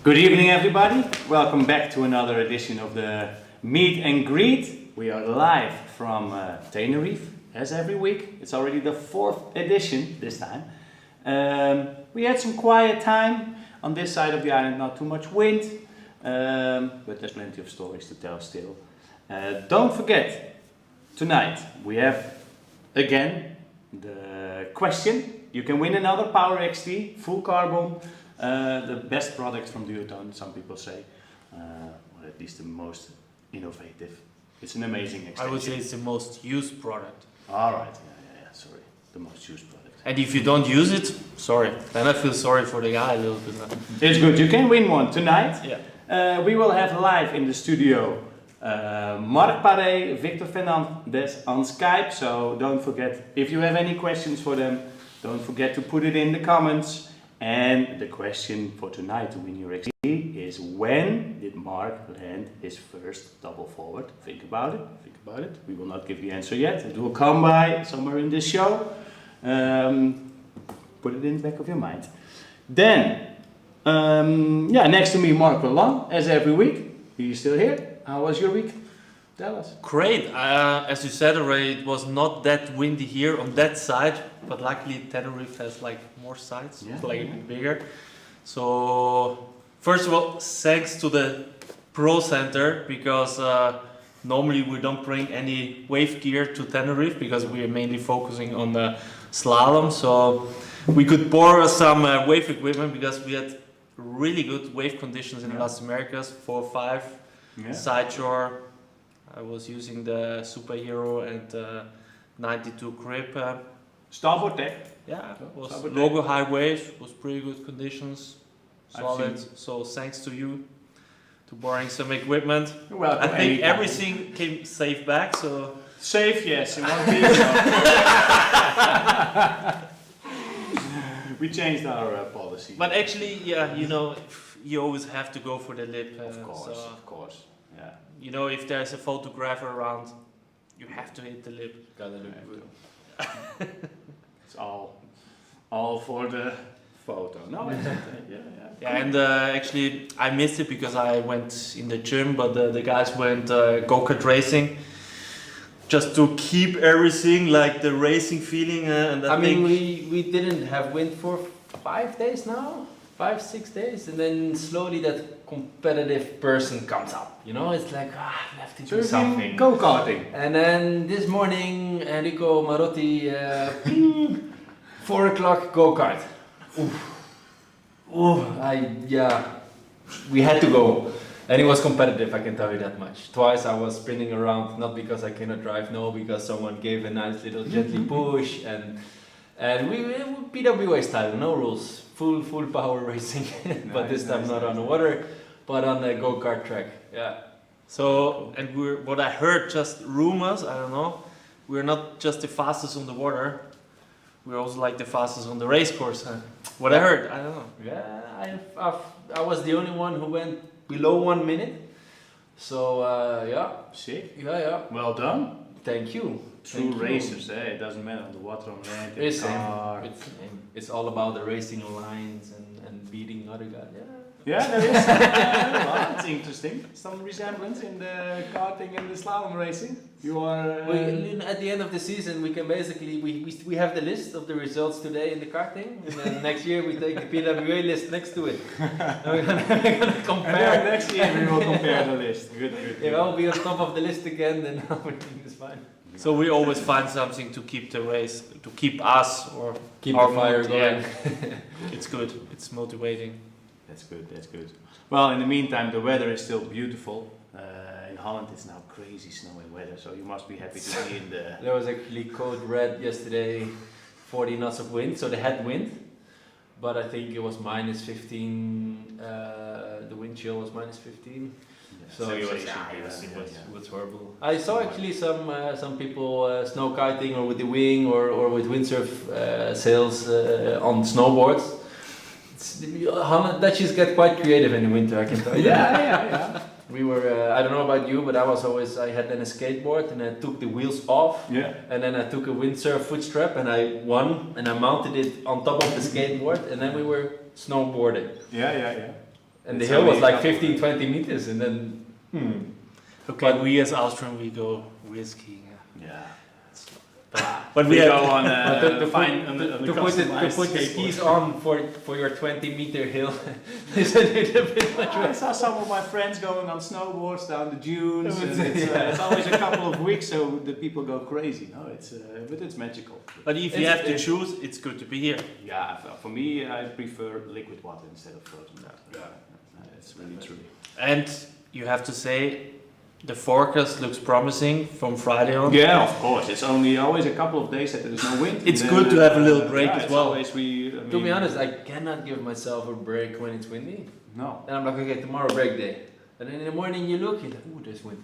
Good evening, everybody. Welcome back to another edition of the Meet and Greet. We are live from Tenerife, as every week. It's already the 4th edition this time. We had some quiet time on this side of the island, not too much wind, but there's plenty of stories to tell still. Don't forget, tonight we have again the question. You can win another Power XT, full carbon, the best product from Duotone, some people say, or at least the most innovative. It's an amazing extension. I would say it's the most used product. Alright, yeah, sorry, the most used product. And if you don't use it, sorry, then I feel sorry for the guy a little bit. It's good, you can win one tonight. Yeah. We will have live in the studio Marc, Pare, Victor Fernandez on Skype, so don't forget, if you have any questions for them, don't forget to put it in the comments. And the question for tonight to win your XT is: when did Marc land his first double forward? Think about it, We will not give the answer yet. It will come by somewhere in this show. Put it in the back of your mind. Then, next to me, Marc Roland, as every week. He's still here. How was your week? Tell us. Great. As you said already, it was not that windy here on that side, but luckily Tenerife has like more sides, it's like a bit bigger. So first of all, thanks to the Pro Center, because normally we don't bring any wave gear to Tenerife because we are mainly focusing on the slalom. So we could borrow some wave equipment because we had really good wave conditions in Las Americas, 4-5, side shore. I was using the Superhero and 92 grip. Starboard deck. Yeah, it was logo high waves, was pretty good conditions, solid. So thanks to you to borrowing some equipment. You're welcome. I think everything came safe back. So safe, yes, in one piece. We changed our policy. But actually, yeah, you know, you always have to go for the lip. Of course. Yeah. You know, if there's a photographer around, you have to hit the lip. Gotta look good. It's all for the photo. No, it's okay. Yeah, and actually I missed it because I went in the gym, but the guys went go-kart racing, just to keep everything like the racing feeling. And I mean, we didn't have wind for 5 days now. 5-6 days, and then slowly that competitive person comes up. You know, it's like, I have to do something. Go-karting. And then this morning, Rico, Marotti, 4 o'clock go-kart. We had to go. And it was competitive, I can tell you that much. Twice I was spinning around, not because I cannot drive, no, because someone gave a nice little gently push, and we PWA style, no rules. Full power racing, but this time not on the water, but on the go-kart track. Yeah. So, and what I heard, just rumors, I don't know, we're not just the fastest on the water, we're also like the fastest on the race course. What I heard, I don't know. Yeah, I was the only one who went below 1 minute. So, Sick. Yeah. Well done. Thank you. True racers, it doesn't matter on the water, on land, in the car. It's all about the racing lines and beating other guys. Yeah, there is. Well, it's interesting. Some resemblance in the karting and the slalom racing. You are. At the end of the season, we can basically we have the list of the results today in the karting, and then next year we take the PWA list next to it. We're gonna compare. And next year we will compare the list. Good. If I'll be on top of the list again, then everything is fine. So we always find something to keep the race, to keep us or keep our the fire going. Yeah. It's good. It's motivating. That's good. Well, in the meantime, the weather is still beautiful. In Holland, it's now crazy snowy weather, so you must be happy to be in the. There was actually code red yesterday, 40 knots of wind, so they had wind, but I think it was minus 15. The wind chill was minus 15. So it was horrible. I saw actually some people snow kiting or with the wing or with windsurf sails on snowboards. Dutchies get quite creative in the winter, I can tell you. Yeah. We were, I don't know about you, but I had then a skateboard and I took the wheels off. Yeah. And then I took a windsurf foot strap and I mounted it on top of the skateboard and then we were snowboarding. Yeah. And the It's hill was only like a couple 15, 20 meters, and then. Okay, But- we as Austrian, we go risky. Yeah. But We we go have, on to find put the skis on for your 20-meter hill is a little bit much. I saw some of my friends going on snowboards down the dunes. And Yeah. it's always a couple of weeks, so the people go crazy. No, but it's magical. but if you have to choose, it's good to be here. Yeah, for me, I prefer liquid water instead of frozen water. It's really true. And you have to say, the forecast looks promising from Friday on. Yeah, of course. It's only always a couple of days that there is no wind. It's and good then, to have a little break as it's well. Always To be honest, I cannot give myself a break when it's windy. no. And I'm like, okay, tomorrow break day. And then in the morning you look, you're like, ooh, there's wind.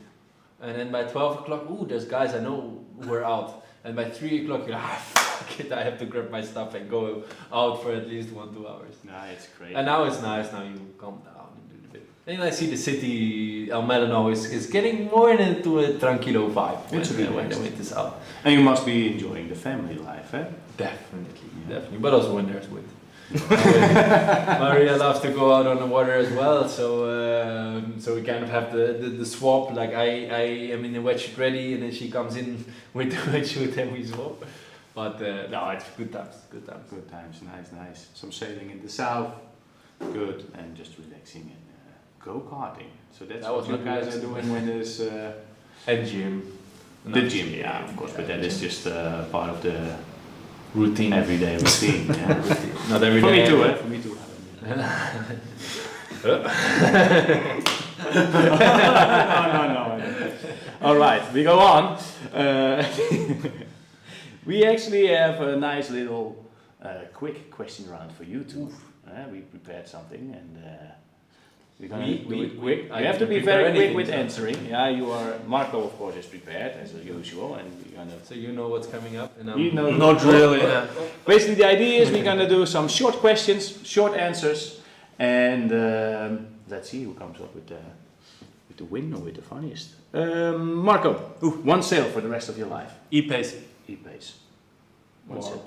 And then by 12 o'clock, ooh, there's guys I know who are out. And by 3 o'clock, you're like, fuck it, I have to grab my stuff and go out for at least 1-2 hours. Nah, it's crazy. And now it's nice, now you calm down and do the bit. And I see the city, El Melano is getting more into a tranquilo vibe It's a good when the place. wind is out. And you must be enjoying the family life, eh? Definitely. But also when there's wind. Maria loves to go out on the water as well, so we kind of have the swap. Like I am in the wetsuit ready, and then she comes in with the wetsuit, and we swap. But no, it's good times. Good times, nice. Some sailing in the south, good, and just relaxing and go-karting. So that's That what was you not guys are relaxing. doing when there's And gym. the gym. Yeah, of course, but that is just part of the Routine. everyday routine. Yeah. Not every For day. me too, eh? For me too. No. All right, we go on. We actually have a nice little quick question round for you two. We prepared something, and we're gonna do it quick. You have to be very quick with answering. Yeah, you are. Marco, of course, is prepared as usual, and we're gonna. So you know what's coming up, and You know, Not really. Yeah. Basically, the idea is we're gonna do some short questions, short answers, and let's see who comes up with the win or with the funniest. Marco, one sail for the rest of your life. E-pace. E-pace. Warp. One sail.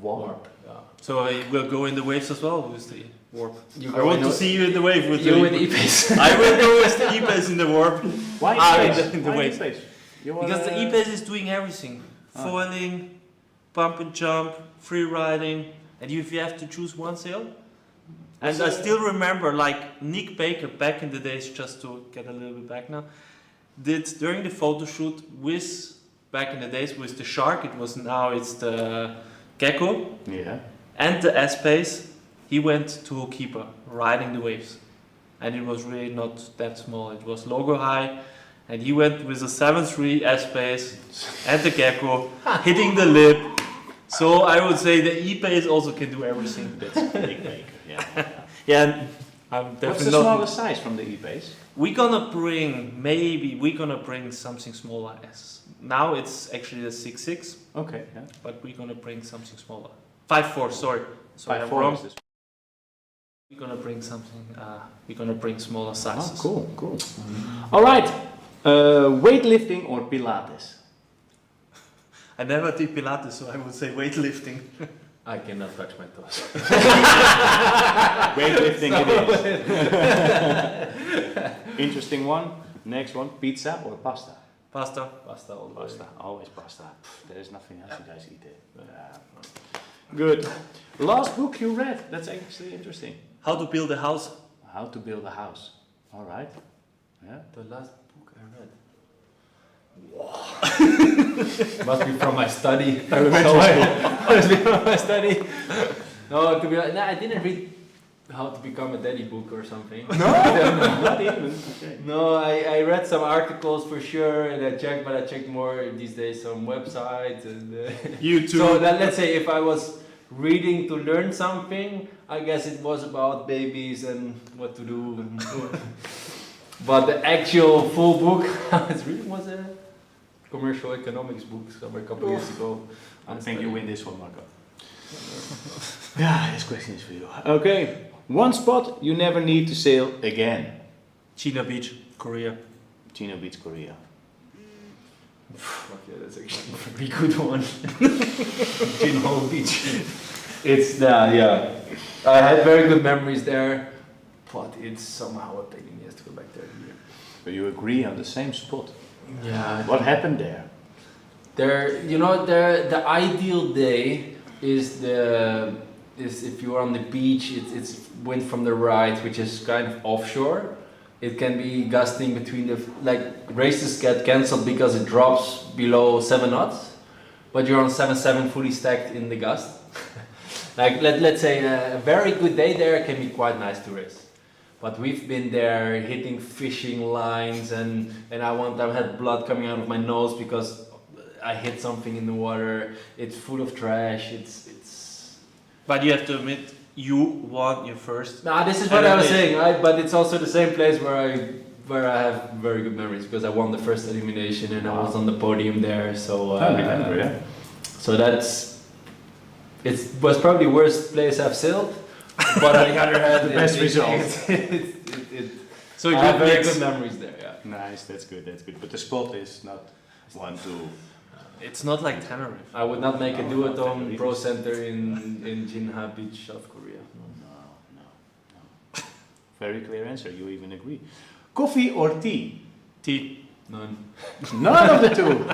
Warp. Yeah. So I will go in the waves as well with the warp. You I want to see you in the wave with you the with the e-pace. I will go with the e-pace in the warp. Why E-pace? in the Why waves. E-pace? You Because the wanna- e-pace is doing everything. Ah. Foiling, bump and jump, free riding. And if you have to choose one sail. And I still remember like Nick Baker back in the days, just to get a little bit back now, did during the photo shoot with, back in the days with the shark, it's the gecko. Yeah. And the S-Pace, he went to keeper, riding the waves. And it was really not that small, it was logo high. And he went with a 7.3 S-Pace and the gecko, hitting the lip. So I would say the E-Pace also can do everything. That's a big maker. Yeah. Yeah, and I'm What's definitely the not... smallest size from the E-pace? We're gonna bring something smaller. Now it's actually the 6.6, Okay. Yeah. but we're gonna bring something smaller. 5.4, sorry. Sorry, I'm 5.4 wrong. is this. We're gonna bring something. We're gonna bring smaller sizes. Oh, cool. All right. Weightlifting or Pilates? I never did Pilates, so I would say weightlifting. I cannot touch my toes. Weightlifting it is. Interesting one. Next one. Pizza or pasta? Pasta. Pasta all the Pasta. way. Always pasta. There is nothing else you guys eat it. Good. Last book you read. That's actually interesting. How to build a house. How to build a house. All right. Yeah. The last book I read. Must be from my study. Must be from my study. No, to be honest, I didn't read How to Become a Daddy book or something. Not even. Okay. No, I read some articles for sure, and I checked more these days some websites and. YouTube. So that, let's say if I was reading to learn something, I guess it was about babies and what to do. But the actual full book I was reading was a commercial economics book somewhere a couple years ago. I think you win this one, Marco. Yeah, this question is for you. Okay. One spot you never need to sail again. China Beach, Korea. Chino Beach, Korea. Okay, that's actually a pretty good one. Jinho Beach. I had very good memories there. but it's somehow a pain in the ass to go back there here. But you agree on the same spot. Yeah. What happened there? The ideal day is if you're on the beach, it's wind from the right, which is kind of offshore. It can be gusting between races get cancelled because it drops below 7 knots, but you're on 7.7 fully stacked in the gust. Let's say a very good day there can be quite nice to race. But we've been there hitting fishing lines and I had blood coming out of my nose because I hit something in the water. It's full of trash. It's. But you have to admit, you won your first. Nah, this is what I was saying. But it's also the same place where I have very good memories because I won the first elimination and I was on the podium there. So I remember, yeah. So it was probably the worst place I've sailed. But on the other hand, the best result. So I have very good memories there. Yeah. Nice, that's good. But the spot is not 1, 2. It's not like Tenerife. I would not make a Duotone Pro Center in Jinha Beach, South Korea. No. Very clear answer. You even agree. Coffee or tea? Tea. None. None of the two.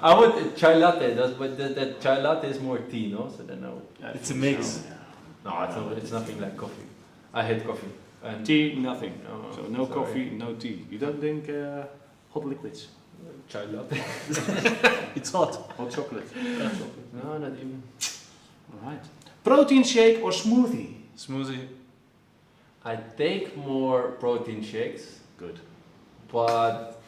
I would chai latte, but the chai latte is more tea, no? So then no. It's a mix. No, it's nothing like coffee. I hate coffee. And Tea, nothing. No, So no sorry. coffee, no tea. You don't drink hot liquids? chai latte. It's hot. Hot chocolate? No, not even. Alright. Protein shake or smoothie? Smoothie. I take more protein shakes, Good. but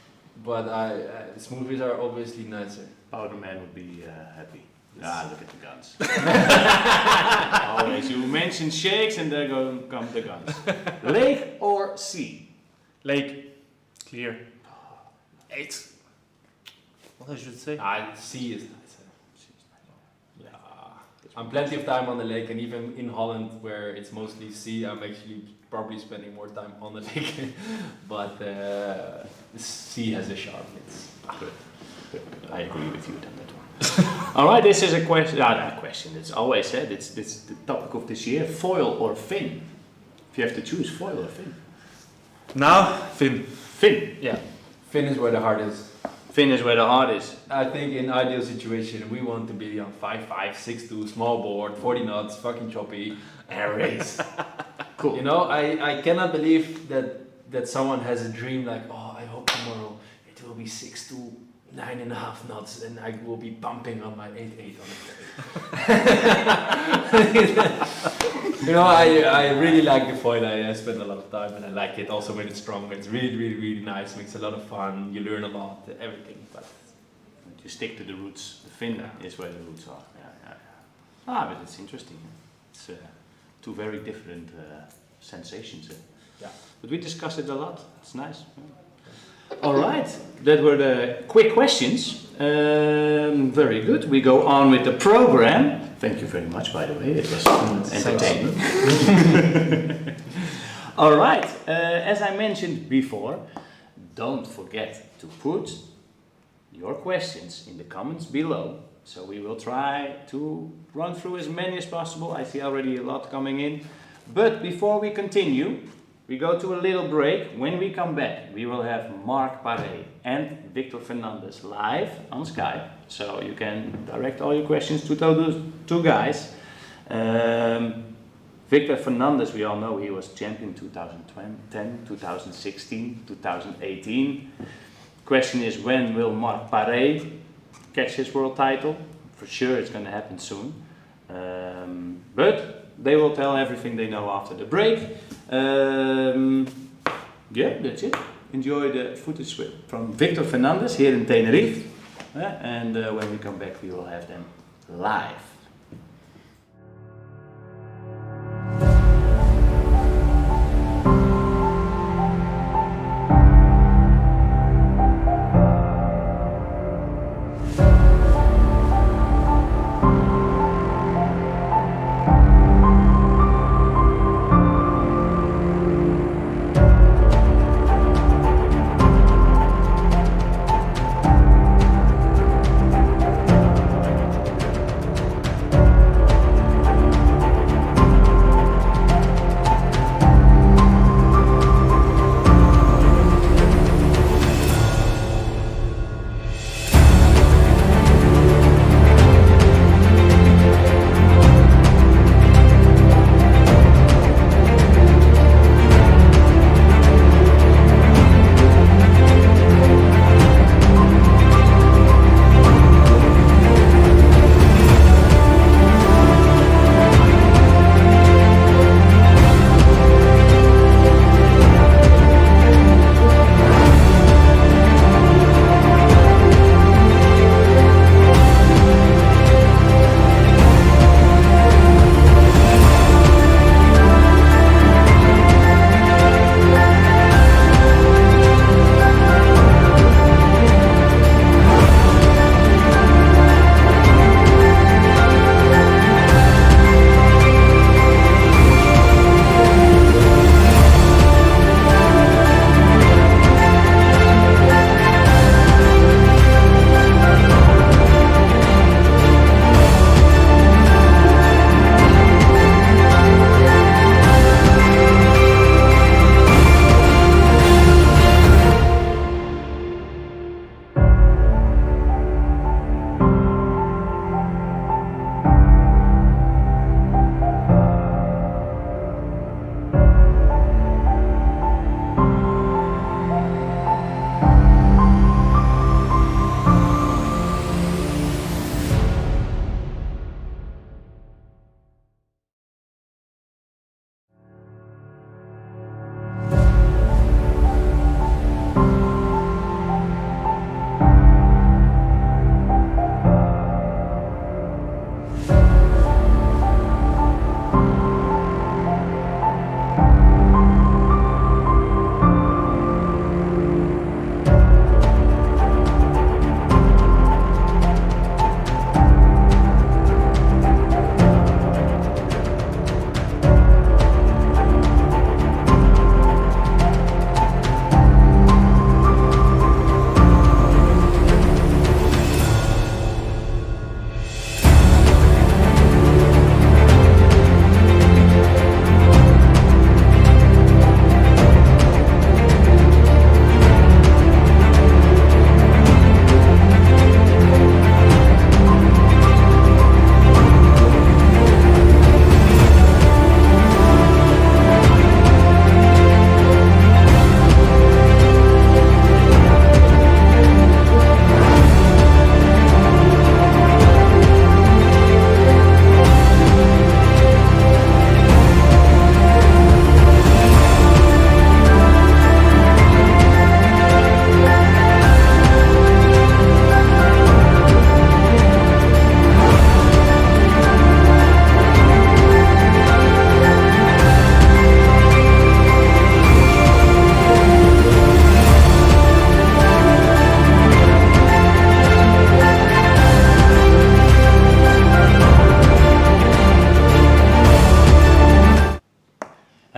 smoothies are obviously nicer. Powder man would be happy. Look at the guns. Always, you mention shakes and there come the guns. Lake or sea? Lake. Clear. 8. What I should say? Sea is nicer. Yeah. I'm plenty of time on the lake, and even in Holland, where it's mostly sea, I'm actually probably spending more time on the lake. But the sea has a charm. It's Good. I agree with you on that one. All right, this is a question. Not question. It's always said. It's the topic of this year: foil or fin. If you have to choose, foil or fin. Now, Finn. Fin. Yeah. Fin is where the heart is. Fin is where the heart is. I think in ideal situation, we want to be on 5.5, 6.2, small board, 40 knots, fucking choppy, and race. Cool. You know, I cannot believe that someone has a dream like, oh, I hope tomorrow it will be 6.2, 9.5 knots, and I will be bumping on my 8.8 on it. You know, I really like the foil. I spend a lot of time, and I like it also when it's strong. It's really, really, really nice. Makes a lot of fun. You learn a lot, everything. But You stick to the roots. The fin is where the roots are. Yeah. But it's interesting. It's two very different sensations. Yeah. But we discussed it a lot. It's nice. All right, that were the quick questions. Very good. We go on with the program. Thank you very much, by the way. It was entertaining. All right. As I mentioned before, don't forget to put your questions in the comments below. So we will try to run through as many as possible. I see already a lot coming in. But before we continue, we go to a little break. When we come back, we will have Marc, Paré and Victor Fernandez live on Skype. So you can direct all your questions to those two guys. Victor Fernandez, we all know he was champion 2010, 2016, 2018. Question is, when will Marc Paré catch his world title? For sure it's going to happen soon. But they will tell everything they know after the break. Yeah, that's it. Enjoy the footage from Victor Fernandez here in Tenerife. And when we come back, we will have them live.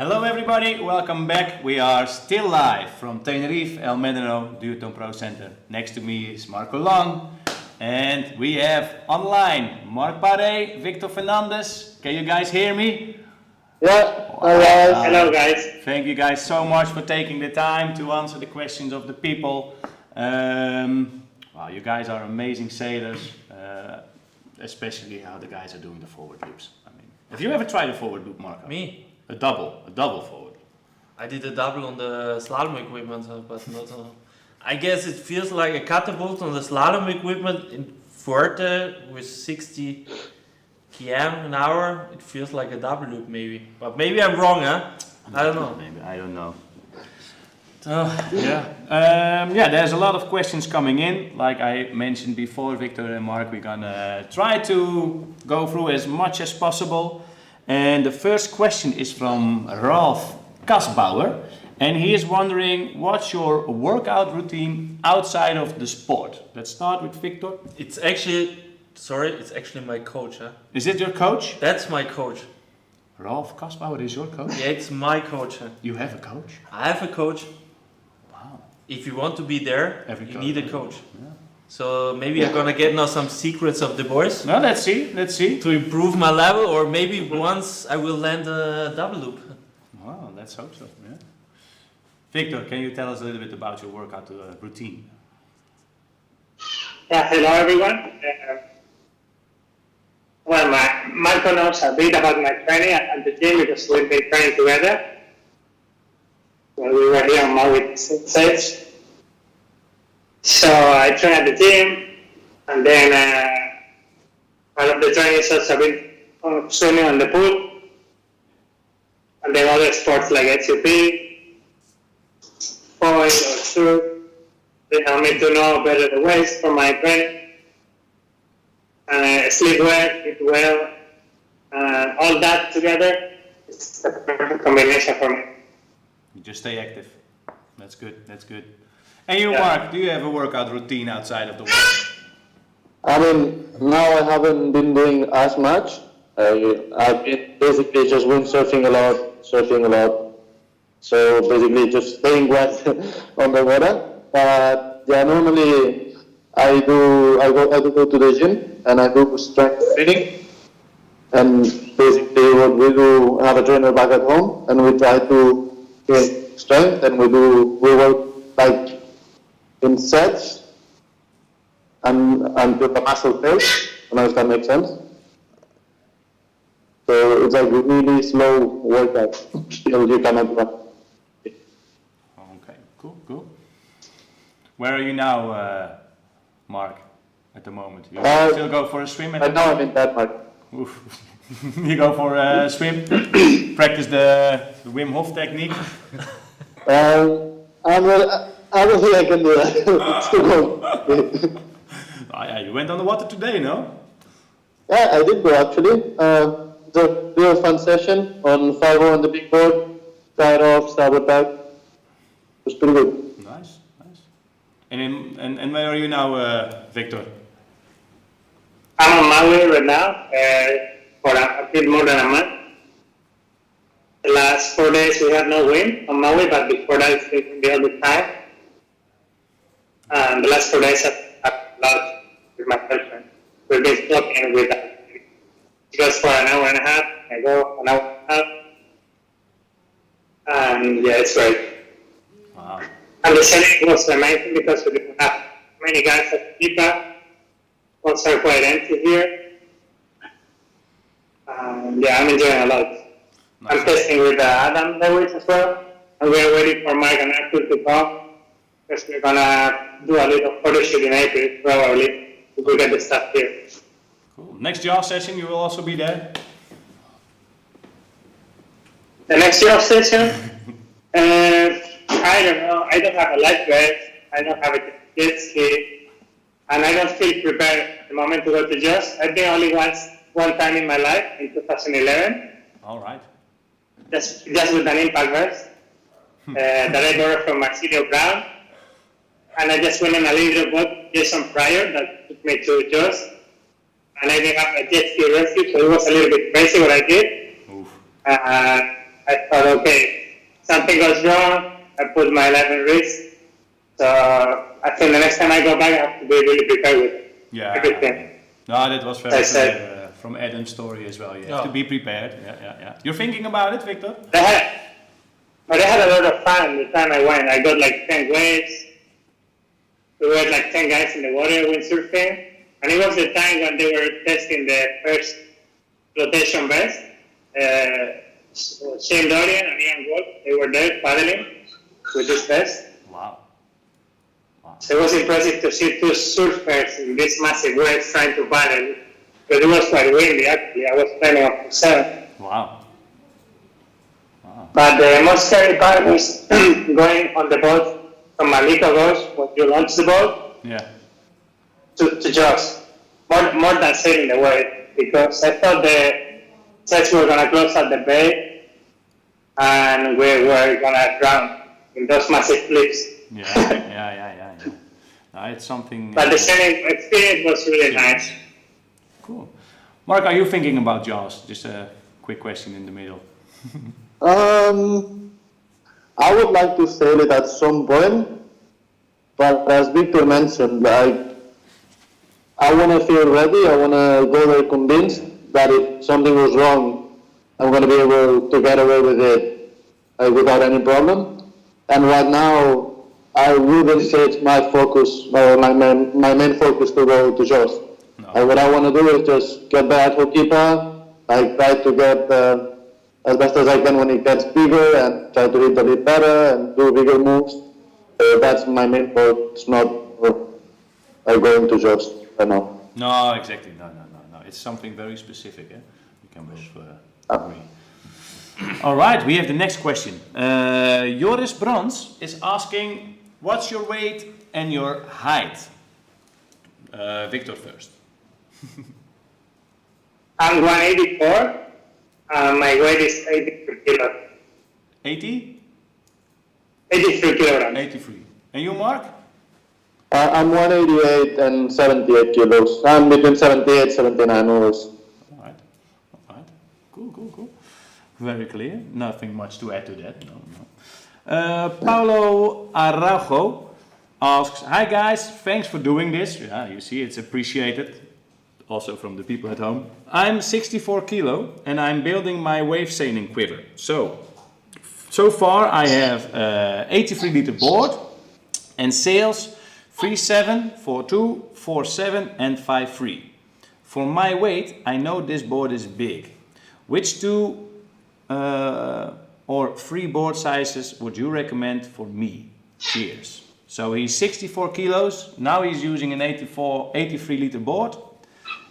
Hello everybody, welcome back. We are still live from Tenerife, El Médano, Duotone Pro Center. Next to me is Marc and we have online Marc Paré, Victor Fernandez. Can you guys hear me? Yeah, alright. Hello guys. Thank you guys so much for taking the time to answer the questions of the people. Wow, you guys are amazing sailors, especially how the guys are doing the forward loops. I mean, have you ever tried a forward loop, Marco? Me? A double forward. I did a double on the slalom equipment, but not on... I guess it feels like a catapult on the slalom equipment in Fuerte with 60 km an hour. It feels like a double loop maybe. But maybe I'm wrong, huh? I don't know. Maybe, I don't know. There's a lot of questions coming in. Like I mentioned before, Victor and Marc, we're gonna try to go through as much as possible. And the first question is from Ralph Kasbauer, and he is wondering, what's your workout routine outside of the sport? Let's start with Victor. It's actually my coach, huh? Is it your coach? That's my coach. Ralph Kasbauer is your coach? Yeah, it's my coach. Huh? You have a coach? I have a coach. Wow. If you want to be there, you need a coach. Yeah. So maybe I'm gonna get now some secrets of the boys. No, let's see. To improve my level, or maybe once I will land a double loop. Wow, let's hope so. Yeah. Victor, can you tell us a little bit about your workout routine? Yeah, hello everyone. Marco knows a bit about my training at the gym because we've been training together when we were here on Maui stage. So I train at the gym, and then part of the training is also been swimming on the pool, and then other sports like HUP, foil or surf. They help me to know better the ways for my training, and sleep well, eat well, all that together is the perfect combination for me. You just stay active. That's good. And you, Marc, do you have a workout routine outside of the water? I mean, now I haven't been doing as much. I've been basically just windsurfing a lot, surfing a lot. So basically just staying wet on the water. But yeah, normally I do go to the gym and I do strength training. And basically what we do, have a trainer back at home and we try to gain strength, and we work like in sets and build a muscle build. I don't know if that makes sense. So it's like a really slow workout till you cannot run. Okay, cool. Where are you now, Marc, at the moment? You still go for a swim? Right now I'm in Denmark. Oof. You go for a swim, practice the Wim Hof technique. I don't think I can do that. It's too cold. You went on the water today, no? Yeah, I did go actually. It's a real fun session on 5-0 on the big board. Tried off, starboard back. It was pretty good. Nice. And where are you now, Victor? I'm on Maui right now for a bit more than a month. The last 4 days we had no wind on Maui, but before that it's been the other time. And the last 4 days I've loved with my girlfriend. We've been talking with her. She goes for an hour and a half, I go an hour and a half. And yeah, it's great. Wow. And the setting was amazing because we didn't have many guys at the feedback. Also quite empty here. Yeah, I'm enjoying a lot. Nice. I'm testing with Adam Lewis as well. And we are waiting for Marc and Arthur to come. Because we're gonna do a little photo shoot in April, probably. We'll get the stuff here. Cool. Next yacht session, you will also be there? The next year session, I don't know. I don't have a life vest. I don't have a jet ski. And I don't feel prepared at the moment to go to Jaws. I've been only one time in my life, in 2011. All right. Just with an impact vest that I borrowed from Marcelio Brown. And I just went on a little boat, Jason Pryor, that took me to Jaws. And I didn't have a jet ski rescue, so it was a little bit crazy what I did. I thought, okay, something goes wrong, I put my life at risk. So I think the next time I go back, I have to be really prepared with everything. No, that was very I clear said- from Adam's story as well. You have Yeah. to be prepared. Yeah. You're thinking about it, Victor? But I had a lot of fun the time I went. I got like 10 waves. We were like 10 guys in the water windsurfing. And it was the time when they were testing the first flotation vest. Shane Dorian and Ian Wolf, they were there paddling with this vest. Wow. So it was impressive to see two surfers in this massive waves trying to paddle. But it was quite windy actually. I was planning up to 7. Wow. But the most scary part was going on the boat from Rico goes when you launch the boat Yeah. to Jaws. More than sailing the wave, because I thought the sets were gonna close at the bay and we were gonna drown in those massive cliffs. Yeah. No, it's something. But the sailing experience was really nice. Cool. Mark, are you thinking about Jaws? Just a quick question in the middle. I would like to sail it at some point, but as Victor mentioned, I want to feel ready. I want to go there convinced that if something goes wrong, I'm going to be able to get away with it without any problem. And right now, I wouldn't say it's my focus, or my main focus to go to Jaws. No. What I want to do is just get back to keeper, try to get as best as I can when it gets bigger and try to hit a bit better and do bigger moves. That's my main focus, not going to Jaws right now. No, exactly. No. It's something very specific. We can both agree. All right, we have the next question. Joris Brans is asking, what's your weight and your height? Victor first. I'm 184. My weight is 83 kilos. 80? 83 kilograms. 83. And you, Mark? I'm 188 and 78 kilos. I'm between 78 79 always. All right. Cool. Very clear. Nothing much to add to that. No. Paulo Araujo asks, hi guys, thanks for doing this. Yeah, you see, it's appreciated. Also from the people at home. I'm 64 kilo and I'm building my wave sailing quiver. So far I have 83 liter board and sails 3.7, 4.2, 4.7 and 5.3. For my weight, I know this board is big. Which 2 or 3 board sizes would you recommend for me? Cheers. So he's 64 kilos, now he's using an 83 liter board.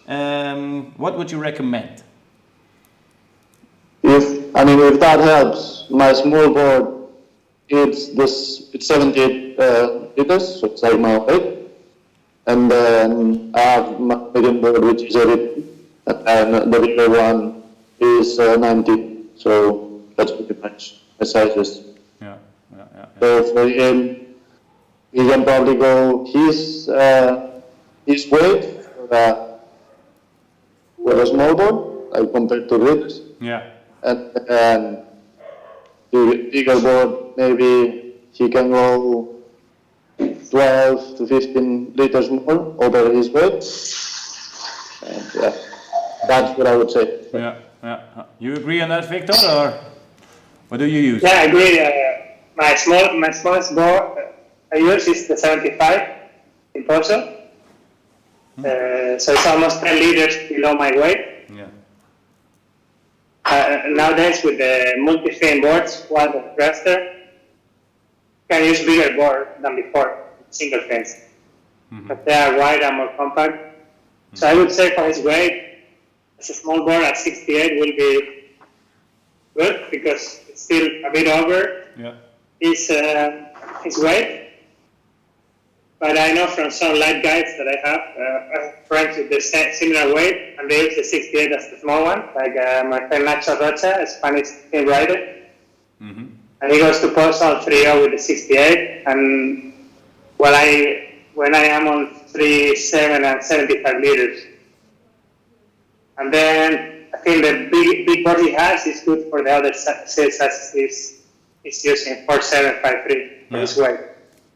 What would you recommend? If that helps, my small board, it's 78 liters, so it's like my weight. And then I have my medium board, which is 80, and the bigger one is 90. So that's pretty much the sizes. Yeah. So for him, he can probably go his weight for a small board, compared to Rick's. Yeah. And the bigger board, maybe he can go 12 to 15 liters more over his weight. And that's what I would say. Yeah. You agree on that, Victor, or what do you use? Yeah, I agree. My smallest board I use is the 75 in Poso. So it's almost 10 liters below my weight. Yeah. Nowadays with the multi-fin boards, one with thruster, can use bigger board than before, single fins. But they are wide and more compact. So I would say for his weight, as a small board at 68 will be good because it's still a bit over his weight. But I know from some light guides that I have friends with the similar weight, and they use the 68 as the small one, like my friend Nacho Rocha, a Spanish team rider. And he goes to Pozo on 3.0 with the 68, and when I am on 3.7 and 75 liters. And then I think the big board he has is good for the other sales as he's using 4753 for his weight.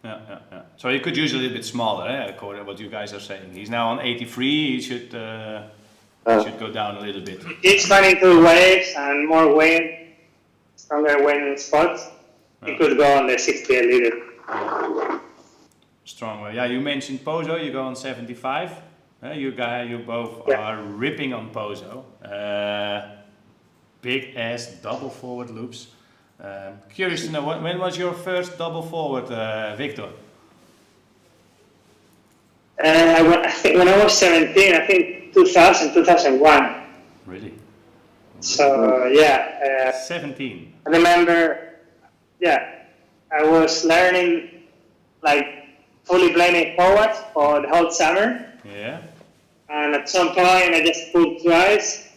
Yeah. So he could use a little bit smaller, according to what you guys are saying. He's now on 83. He should go down a little bit. It's running through waves and more wind, stronger wind spots. He could go on the 68 liter. Stronger. Yeah, you mentioned Pozo. You go on 75. You both are ripping on Pozo. Big ass double forward loops. Curious to know, when was your first double forward, Victor? I think when I was 17, I think 2000, 2001. Really? So 17. I remember, I was learning like fully planing forwards for the whole summer. Yeah. And at some point I just pulled twice.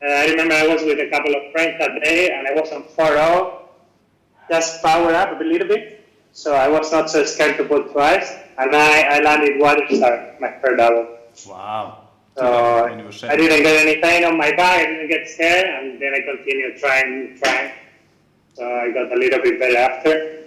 I remember I was with a couple of friends that day and I was on 4-0, just power up a little bit. So I was not so scared to pull twice. And I landed water star, my first double. Wow. So I didn't get any pain on my back, I didn't get scared, and then I continued trying. So I got a little bit better after.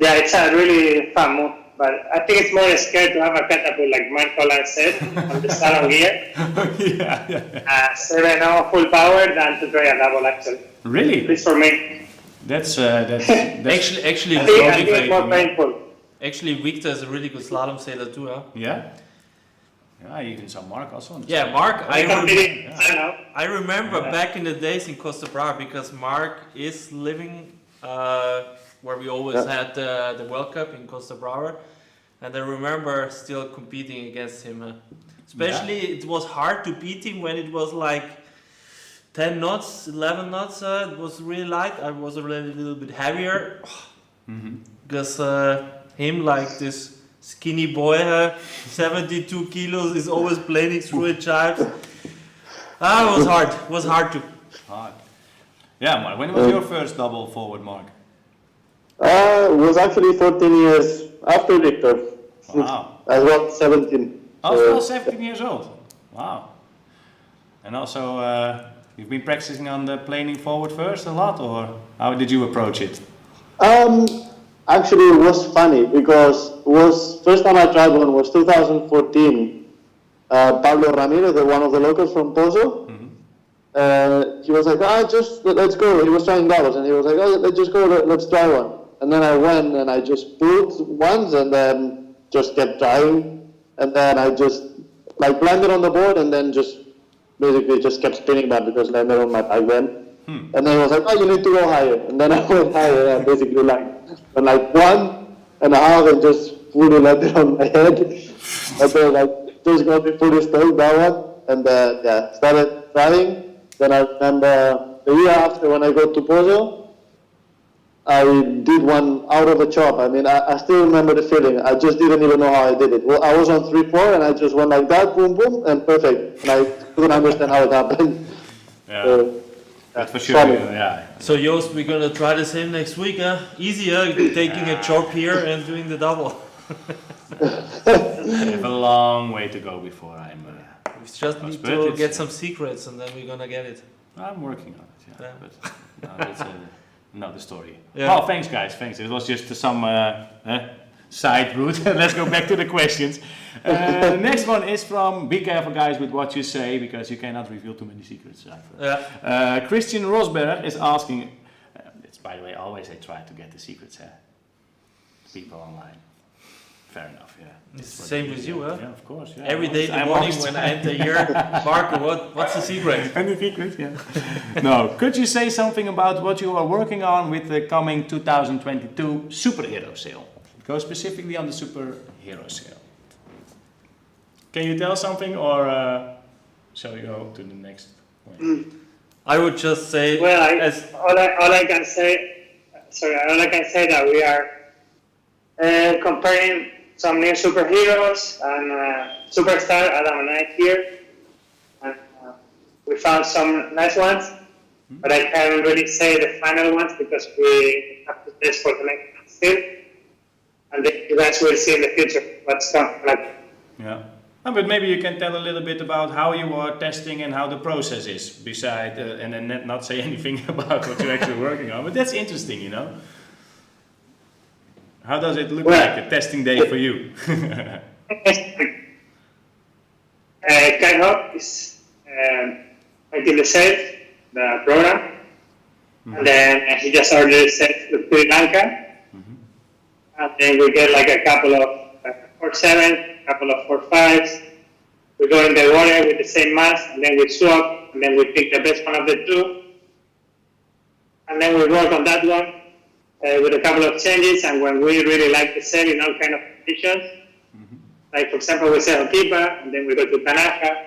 It's a really fun move, but I think it's more scared to have a catapult like Marc said on the salon gear. 7-0 full power than to try a double actually. Really? At least for me. That's Actually, I think it's more painful. Actually, Victor is a really good slalom sailor too, huh? Yeah. Yeah, I even saw Marc also. Yeah, Marc. I remember Yeah. back in the days in Costa Brava because Marc is living where we always had the World Cup in Costa Brava, and I remember still competing against him. Especially, it was hard to beat him when it was like 10 knots, 11 knots. It was really light. I was already a little bit heavier because him like this skinny boy, 72 kilos, is always planing through the chives. It was hard. It was hard to. Hard. Yeah, Marc. When was your first double forward, Marc? It was actually 14 years after Victor. Wow. I was 17. Also 17 years old. Wow. And also, you've been practicing on the planing forward first a lot, or how did you approach it? Actually, it was funny because first time I tried one was 2014. Pablo Ramirez, one of the locals from Pozo, he was like, let's go. He was trying doubles and he was like, let's just go, let's try one. And then I went and I just pulled once and then just kept trying. And then I just like landed on the board and then just basically just kept spinning back because I landed on my back then. And then he was like, you need to go higher. And then I went higher, basically like 1.5 and just fully landed on my head. And then like just got me fully stuck, that one. And then started trying. Then I remember the year after when I got to Pozo, I did one out of a chop. I mean, I still remember the feeling. I just didn't even know how I did it. Well, I was on 3-4 and I just went like that, boom, boom, and perfect. And I couldn't understand how it happened. Yeah. That's for sure. Yeah. So Joost, we're gonna try the same next week, huh? Easier, taking a chop here and doing the double. I have a long way to go before I'm. We just need to get some secrets and then we're gonna get it. I'm working on it. Yeah. But no, that's another story. Yeah. Well, thanks guys. Thanks. It was just some side route. Let's go back to the questions. The next one is from, be careful guys with what you say because you cannot reveal too many secrets. Christian Rosberg is asking, it's by the way, always I try to get the secrets, people online. Fair enough, yeah. It's the same with you, huh? Yeah, of course. Yeah. Every day in the morning when I enter here, Marco, what's the secret? And the secret, yeah. No, could you say something about what you are working on with the coming 2022 superhero sale? Go specifically on the superhero sale. Can you tell something, or shall we go to the next one? I would just say, all I can say that we are comparing some new superheroes and superstar Adam and I here, and we found some nice ones, but I can't really say the final ones because we have to test for the next one still, and then you guys will see in the future what's coming. Yeah. But maybe you can tell a little bit about how you are testing and how the process is, beside, and then not say anything about what you're actually working on. But that's interesting, you know. How does it look like a testing day for you? Kai is making the set, the program, and then he just ordered a set to Sri Lanka, and then we get like a couple of 4-7, couple of 4-5s. We go in the water with the same mass, and then we swap, and then we pick the best one of the two, and then we work on that one with a couple of changes. And when we really like the set in all kind of conditions, like for example, we set on Kipa, and then we go to Kanaha,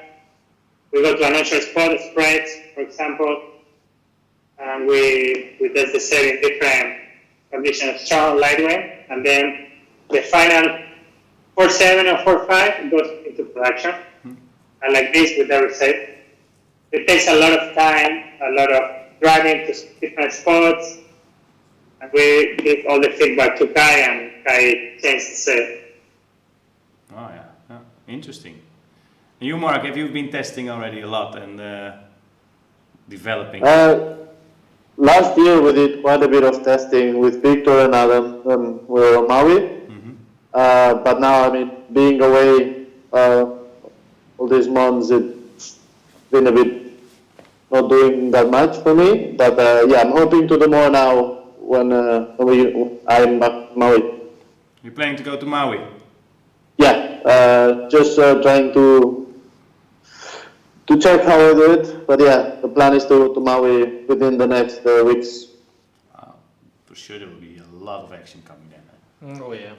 we go to an onshore spot, spreads, for example, and we test the set in different conditions, strong, light wind, and then the final 4-7 or 4-5 goes into production. And like this with every set. It takes a lot of time, a lot of driving to different spots, and we give all the feedback to Kai, and Kai changes the set. Oh yeah, interesting. And you, Mark, have you been testing already a lot and developing? Last year we did quite a bit of testing with Victor and Adam when we were on Maui. But now, I mean, being away all these months, it's been a bit not doing that much for me. But yeah, I'm hoping to do more now when I'm back to Maui. You're planning to go to Maui? Yeah, just trying to check how I do it. But yeah, the plan is to Maui within the next weeks. For sure there will be a lot of action coming then. Oh yeah.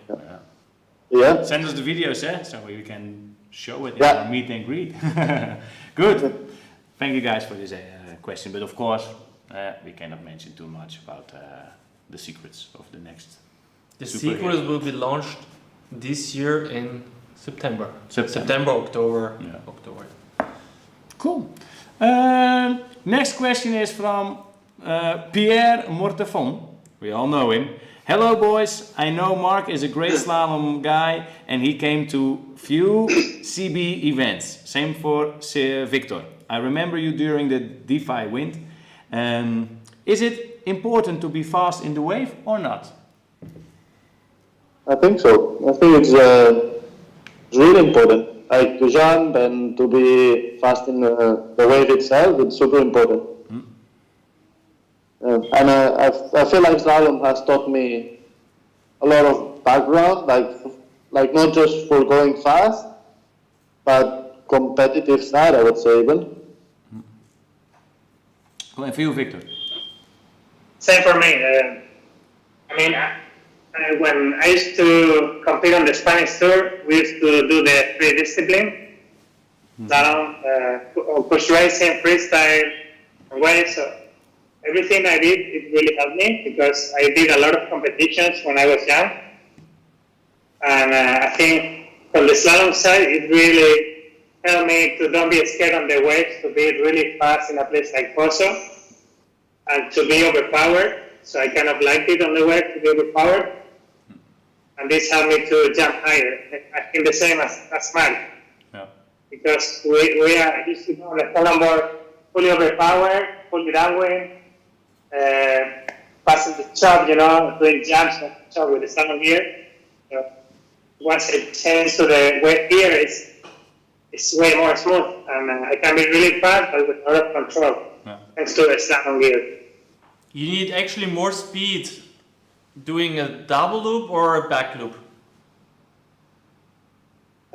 Yeah. Send us the videos, so we can show it in Yeah. our meet and greet. Good. Thank you guys for this question. But of course, we cannot mention too much about the secrets of the next. The Super secret hit. will be launched this year in September. October. Yeah. October. Cool. Next question is from Pierre Mortefon. We all know him. Hello boys, I know Marc is a great slalom guy and he came to few CB events. Same for Victor. I remember you during the DeFi wind. Is it important to be fast in the wave or not? I think so. I think it's really important. Like to jump and to be fast in the wave itself, it's super important. And I feel like slalom has taught me a lot of background, like not just for going fast, but competitive side, I would say even. Cool. And for you, Victor? Same for me. I mean, when I used to compete on the Spanish tour, we used to do the three discipline, slalom, push racing, freestyle, and wave. So everything I did, it really helped me because I did a lot of competitions when I was young. And I think from the slalom side, it really helped me to don't be scared on the waves, to be really fast in a place like Pozo, and to be overpowered. So I kind of liked it on the wave to be overpowered. And this helped me to jump higher. I think the same as Marc. Yeah. Because we are used to go on the slalom board fully overpowered, fully downwind, passing the chop, doing jumps on the chop with the slalom gear. So once it changes to the wave gear, it's way more smooth, and I can be really fast, but with a lot of control, thanks to the slalom gear. You need actually more speed doing a double loop or a back loop?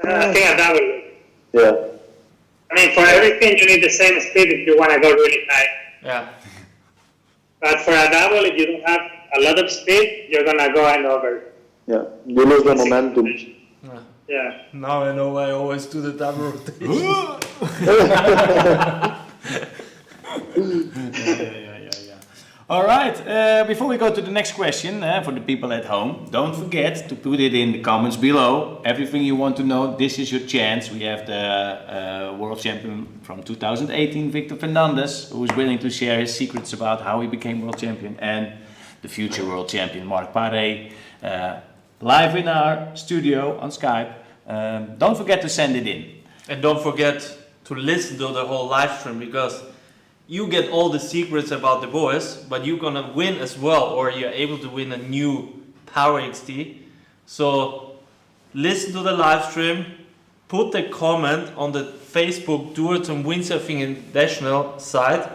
I think a double loop. Yeah. I mean, for everything, you need the same speed if you want to go really high. Yeah. But for a double, if you don't have a lot of speed, you're going to go and over. Yeah. You lose the momentum. Yeah. Now I know I always do the double rotation. Yeah. All right, before we go to the next question, for the people at home, don't forget to put it in the comments below. Everything you want to know, this is your chance. We have the world champion from 2018, Victor Fernandez, who is willing to share his secrets about how he became world champion, and the future world champion, Marc Paré, live in our studio on Skype. Don't forget to send it in. And don't forget to listen to the whole live stream, because you get all the secrets about the boys, but you're gonna win as well, or you're able to win a new Pare XT. So listen to the live stream, put a comment on the Facebook Duotone Windsurfing International site,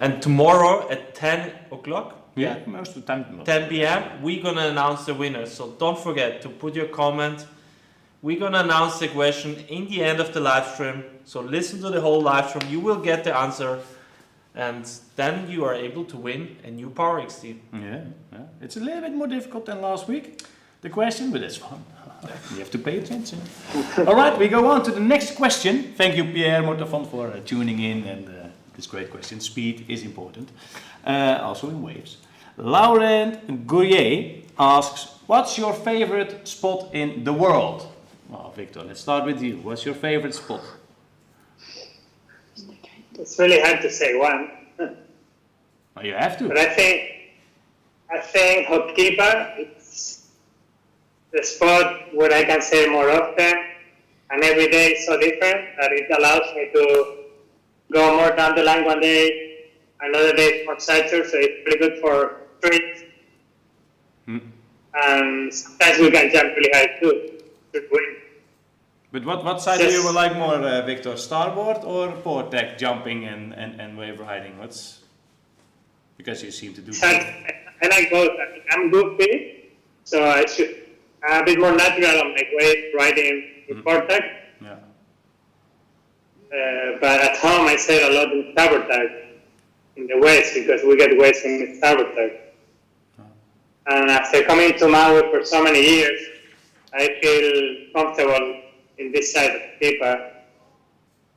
and tomorrow at 10 o'clock, Most of the time. 10 p.m., we're gonna announce the winners. So don't forget to put your comment. We're gonna announce the question in the end of the live stream. So listen to the whole live stream, you will get the answer, and then you are able to win a new Pare XT. Yeah. It's a little bit more difficult than last week, the question, but it's fun. You have to pay attention. All right, we go on to the next question. Thank you, Pierre Mortafont, for tuning in, and this great question. Speed is important, also in waves. Laurent Gourier asks, what's your favorite spot in the world? Well, Victor, let's start with you. What's your favorite spot? It's really hard to say one. Well, you have to. But I think Hokiba, it's the spot where I can sail more often, and every day is so different that it allows me to go more down the line one day, another day more sighter, so it's pretty good for streets. And sometimes we can jump really high too, to win. But what side do you like more, Victor? Starboard or port deck jumping and wave riding? Because you seem to do both. I like both. I'm goofy, so I should a bit more natural on my wave riding in port deck. Yeah. But at home I sail a lot in starboard deck in the west, because we get waves in the starboard deck. And after coming to Maui for so many years, I feel comfortable in this side of the paper.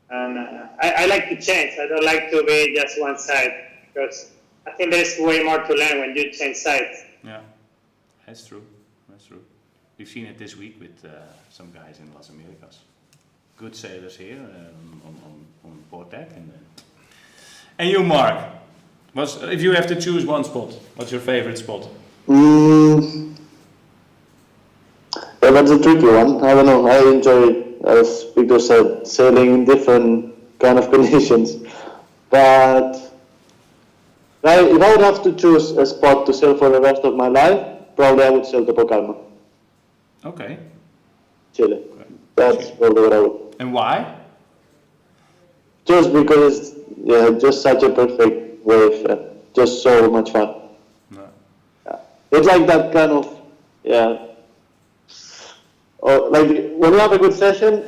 And I like to change. I don't like to be just one side, because I think there's way more to learn when you change sides. Yeah, that's true. We've seen it this week with some guys in Las Americas. Good sailors here on port deck. And you, Mark, if you have to choose one spot, what's your favorite spot? Yeah, that's a tricky one. I don't know. I enjoy, as Victor said, sailing in different kind of conditions. But if I would have to choose a spot to sail for the rest of my life, probably I would sail to Pocalma, Okay. Chile. That's probably what I would. And why? Just because, just such a perfect wave, just so much fun. No. It's like that kind of, or like when you have a good session,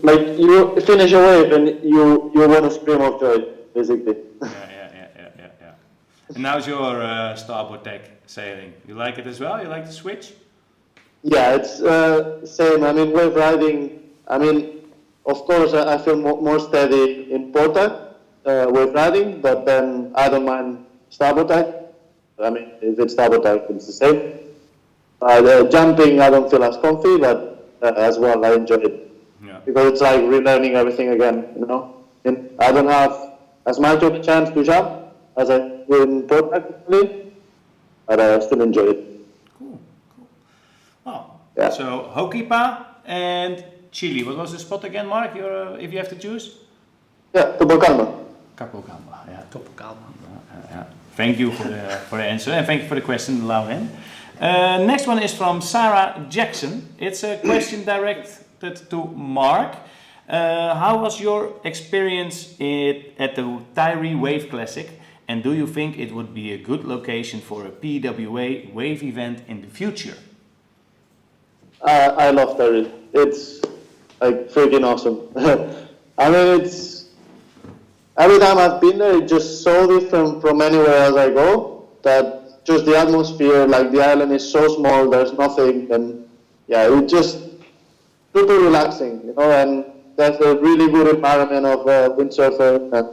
like you finish a wave and you want to scream of joy, basically. Yeah. And how's your starboard deck sailing? You like it as well? You like to switch? Yeah, it's same. I mean, wave riding. I mean, of course, I feel more steady in porta wave riding, but then I don't mind starboard deck. I mean, if it's starboard deck, it's the same. Jumping, I don't feel as comfy, but as well, I enjoy it. Yeah. Because it's like relearning everything again, you know. And I don't have as much of a chance to jump as I do in port actually, but I still enjoy it. Cool. Well, Yeah. so Hokipa and Chile. What was the spot again, Mark? If you have to choose? Yeah, to Pocalma. Capocamba. Yeah. Topocalma. Yeah. Thank you for the answer, and thank you for the question, Lauren. Next one is from Sarah Jackson. It's a question directed to Mark. How was your experience at the Tyree Wave Classic, and do you think it would be a good location for a PWA wave event in the future? I love Tyree. It's like freaking awesome. I mean, it's every time I've been there, it's just so different from anywhere else I go that just the atmosphere, like the island is so small, there's nothing, and yeah, it's just super relaxing, you know, and there's a really good environment of windsurfer, and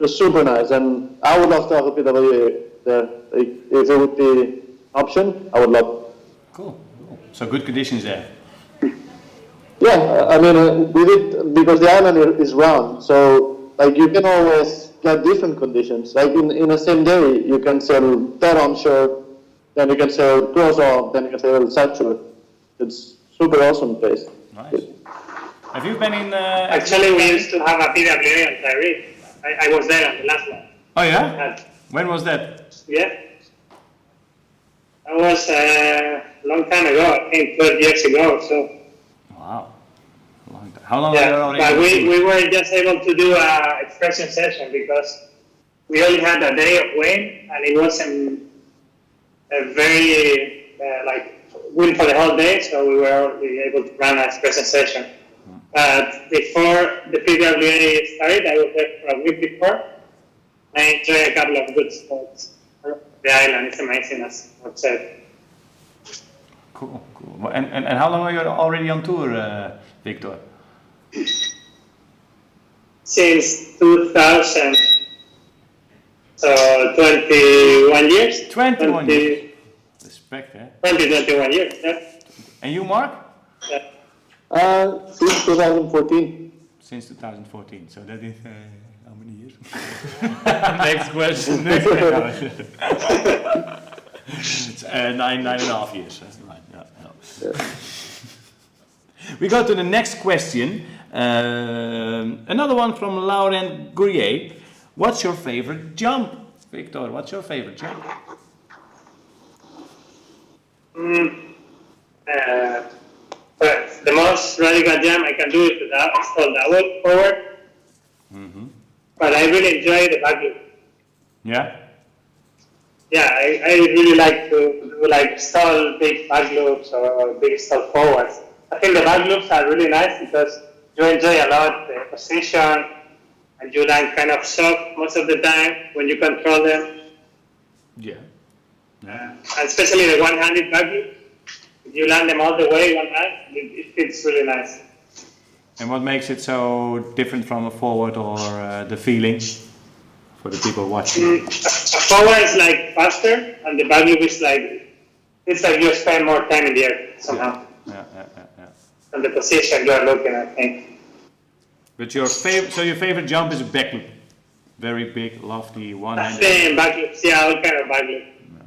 it's super nice, and I would love to have a PWA there. If it would be an option, I would love it. Cool. So good conditions there. Yeah, I mean, we did, because the island is round, so like you can always get different conditions. Like in the same day, you can sail dead onshore, then you can sail close off, then you can sail side shore. It's super awesome place. Nice. Have you been in? Actually, we used to have a PWA on Tenerife. I was there on the last one. Oh yeah. When was that? Yeah. That was a long time ago, I think 12 years ago. So Wow. Long time. How long yeah, are you already? but we were just able to do a expression session because we only had a day of wind, and it wasn't a very wind for the whole day, so we were only able to run an expression session. But before the PWA started, I was there for a week before. I enjoyed a couple of good spots. The island is amazing, as I said. Cool. And how long are you already on tour, Victor? Since 2000, so 21 years. 21 years. Respect, eh? 21 years, yeah. And you, Mark? Yeah. Since 2014. Since 2014. So that is how many years? Next question. It's, nine and a half years. Right. Yeah. We go to the next question. Another one from Laurent Gourier. What's your favorite jump, Victor? What's your favorite jump? But the most radical jump I can do is it's called double forward. But I really enjoy the back loop. Yeah. Yeah, I really like to do like stall big back loops or big stall forwards. I think the back loops are really nice because you enjoy a lot the position and you land kind of soft most of the time when you control them. Yeah. And especially the one-handed back loop. If you land them all the way one hand, it feels really nice. And what makes it so different from a forward or the feeling for the people watching? A forward is like faster, and the back loop is it's like you spend more time in the air somehow. Yeah. And the position you are looking, I think. But your favorite jump is a back loop, very big, lofty, one-handed. Same back loops, yeah, all kind of back loop. Yeah.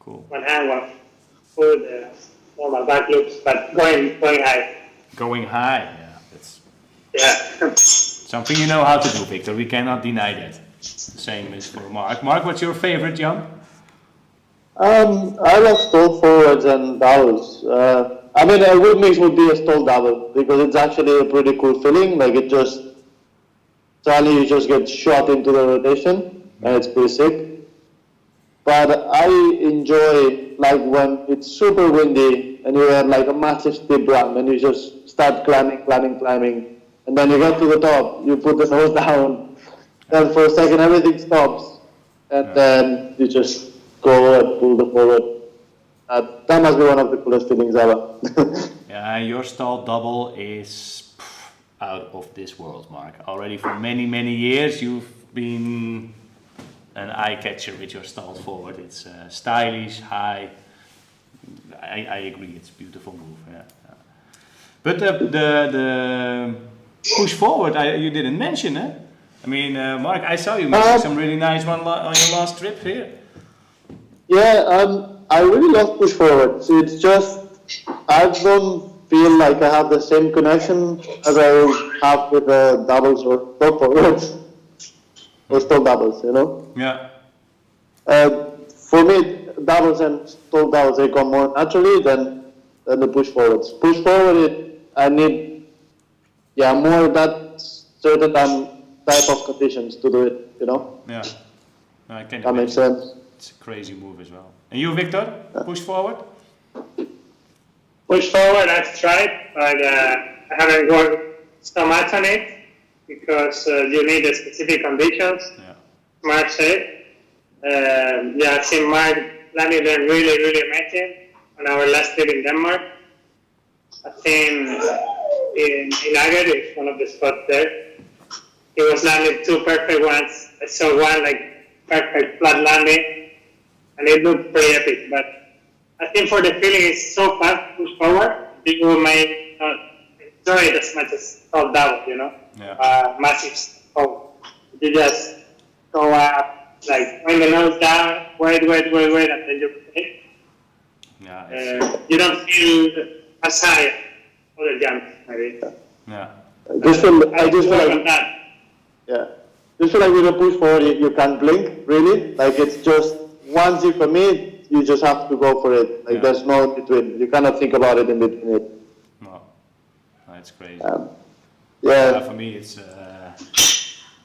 Cool. One hand, one foot, normal back loops, but going high. Going high, yeah, that's Yeah. something you know how to do, Victor. We cannot deny that. Same is for Mark. Mark, what's your favorite jump? I love stall forwards and doubles. I mean, a good mix would be a stall double because it's actually a pretty cool feeling. Like suddenly you just get shot into the rotation and it's pretty sick. But I enjoy like when it's super windy and you have like a massive steep ramp and you just start climbing, and then you get to the top, you put the nose down, and for a second everything stops, and then you just go and pull the forward. That must be one of the coolest feelings ever. Yeah, your stall double is out of this world, Mark. Already for many, many years you've been an eye-catcher with your stall forward. It's stylish, high. I agree, it's a beautiful move. Yeah. But the push forward, you didn't mention, eh? I mean, Mark, I saw you making some really nice one on your last trip here. Yeah, I really love push forward. So it's just, I don't feel like I have the same connection as I have with the doubles or stall forwards. Or stall doubles, you know? Yeah. For me, doubles and stall doubles, they come more naturally than the push forwards. Push forward, I need, more that certain type of conditions to do it, you know? Yeah. No, I can That makes imagine. sense. It's a crazy move as well. And you, Victor? Push forward? Push forward, I've tried, but I haven't worked so much on it because you need the specific conditions. Yeah. Marc said. I've seen Marc landing them really, really amazing on our last trip in Denmark. I think in Ager is one of the spots there. He was landing two perfect ones. I saw one perfect flat landing, and it looked pretty epic. But I think for the feeling it's so fast push forward, people may not enjoy it as much as stall double, you know? Yeah. Massive stall. You just go up, bring the nose down, wait, and then you rotate. Yeah. You don't feel as high other jumps, maybe. Yeah. I just feel Work on like, that. yeah. Just feel like with a push forward, you can't blink, really. Like, it's just, once you commit, you just have to go for it. Like, Yeah. there's no in between. You cannot think about it in between it. No, that's crazy. Yeah. For me, it's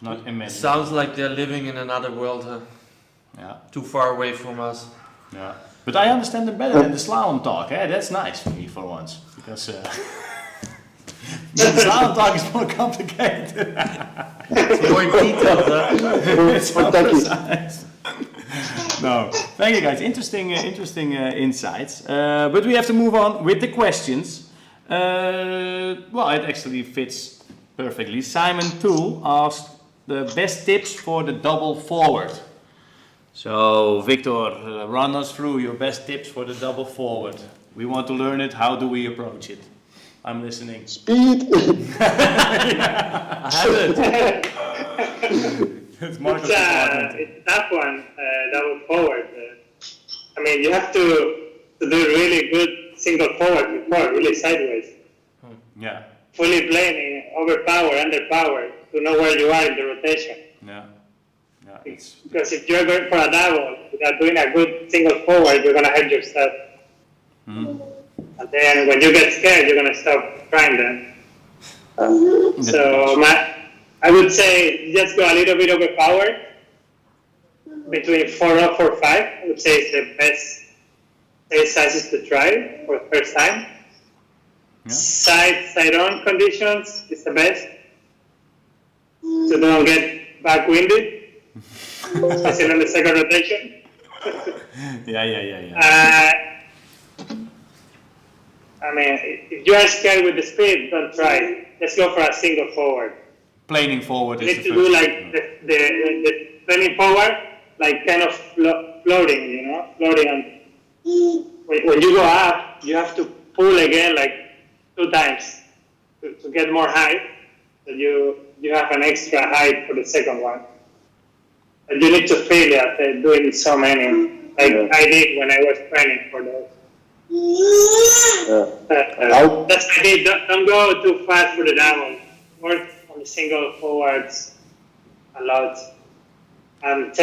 not immense. Sounds like they're living in another world, huh? Yeah. Too far away from us. Yeah. But I understand them better than the slalom talk. Eh? That's nice for me for once, because the slalom talk is more complicated. It's more in detail, huh? It's not precise. No, thank you guys. Interesting insights. But we have to move on with the questions. Well, it actually fits perfectly. Simon Toole asked the best tips for the double forward. So, Victor, run us through your best tips for the double forward. We want to learn it. How do we approach it? I'm listening. Speed. I have it. It's Marc's It's department. a tough one, double forward. I mean, you have to do really good single forward before, really sideways. Yeah, Fully planing, overpower, underpower, to know where you are in the rotation. yeah, yeah. It's Because if you're going for a double without doing a good single forward, you're going to hurt yourself. And then when you get scared, you're going to stop trying them. So I would say just go a little bit overpowered, between 4 up, 4, 5. I would say it's the best sizes to try for the first time. yeah. Side on conditions is the best. So don't get backwinded, especially on the second rotation. Yeah. I mean, if you are scared with the speed, don't try. Let's go for a single forward. Planing forward You is need the to first. do like the planing forward, like kind of floating, you know, floating. And when you go up, you have to pull again like 2 times to get more height. So you have an extra height for the second one. And you need to feel it after doing so many, like I did when I was training for those. That's what I did. Don't go too fast for the double. Work on the single forwards a lot. And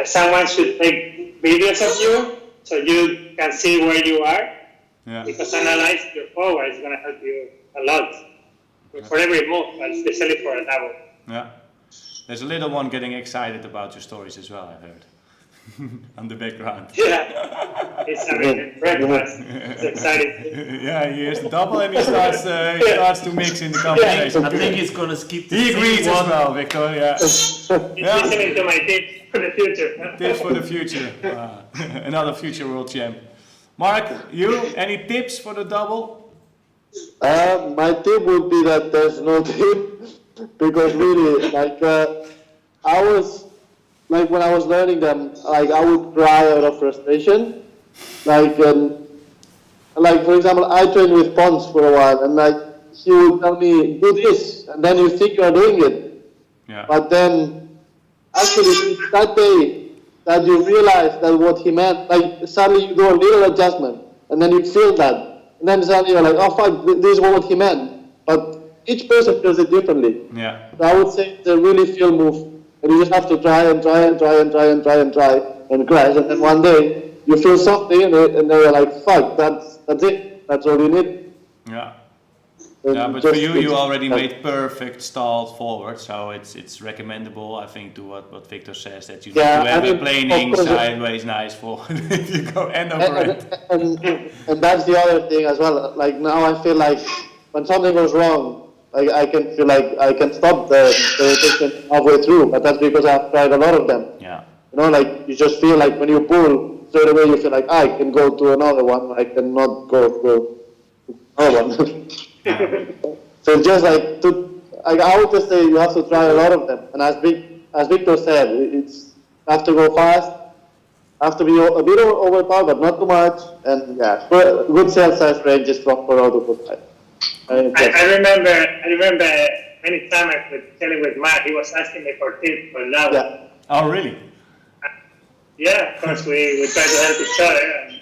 someone should take videos of you so you can see where you are. Yeah. Because analyze your forward is going to help you a lot for every move, but especially for a double. Yeah. There's a little one getting excited about your stories as well, I heard. On the background. Yeah, he's having breakfast. It's exciting. Yeah, he hears the double and he starts to mix in the conversation. I think he's gonna skip the He agrees second as one. well, Victor, yeah. He's listening to my tips for the future. Tips for the future. Another future world champ. Mark, you, any tips for the double? My tip would be that there's no tip, because really, when I was learning them, I would cry out of frustration. For example, I trained with Pons for a while, and he would tell me, do this, and then you think you're doing it. Yeah. But then, actually, that day, that you realize that what he meant, suddenly you do a little adjustment, and then you feel that, and then suddenly you're like, oh fuck, this is what he meant. But each person feels it differently. Yeah. So I would say it's a really feel move. And you just have to try and try and try and try and try and try and crash. And then one day you feel something and then you're like, fuck, that's it. That's all you need. Yeah. And Yeah, but just- for you already made perfect stalled forward, so it's recommendable, I think, to what Victor says, that you need Yeah, to have I a mean, planing of course, sideways nice forward. If you go end over end. and that's the other thing as well. Like now I feel like when something goes wrong, I can feel like I can stop the rotation halfway through, but that's because I've tried a lot of them. Yeah. You know, like you just feel like when you pull, straight away you feel like I can go to another one, I cannot go to another one. So it's just I would just say you have to try a lot of them. And as Victor said, it's have to go fast, have to be a bit overpowered, but not too much. And yeah, good cell size range is from 4 to 5. I remember many times I was telling with Marc, he was asking me for tips for that. Yeah. Oh, really? Yeah, of course we try to help each other.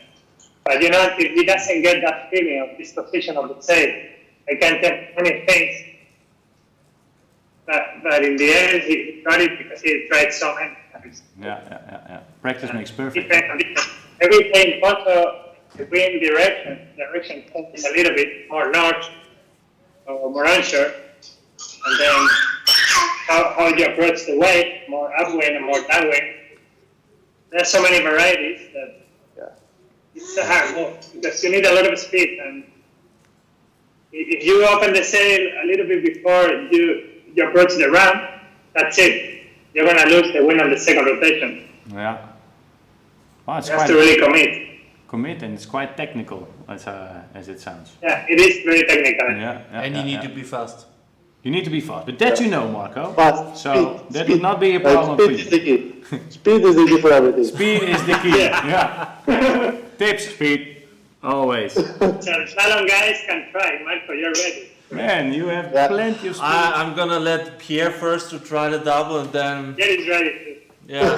But you know, if he doesn't get that feeling of this position of the sail, I can't tell many things. But in the end, he got it because he tried so many times. Yeah. Practice makes perfect. Different conditions. Every time also the wind direction is a little bit more north or more unsure. And then how you approach the wave, more upwind and more downwind. There's so many varieties that it's a hard move because you need a lot of speed. And if you open the sail a little bit before you approach the ramp, that's it. You're going to lose the wind on the second rotation. Yeah. Well, it's You have to really commit. and it's quite technical as it sounds. Yeah, it is very technical. And you need to be fast. You need to be fast, but that you know, Marco. Fast. So Speed, that speed. would not be a problem for Speed is you. the key. Speed is the key for everything. Speed is the key. Yeah. Tips, speed, always. So the slalom guys can try. Marco, you're ready. Man, you have plenty of speed. I'm gonna let Pierre first to try the double and then, Get it ready too. yeah.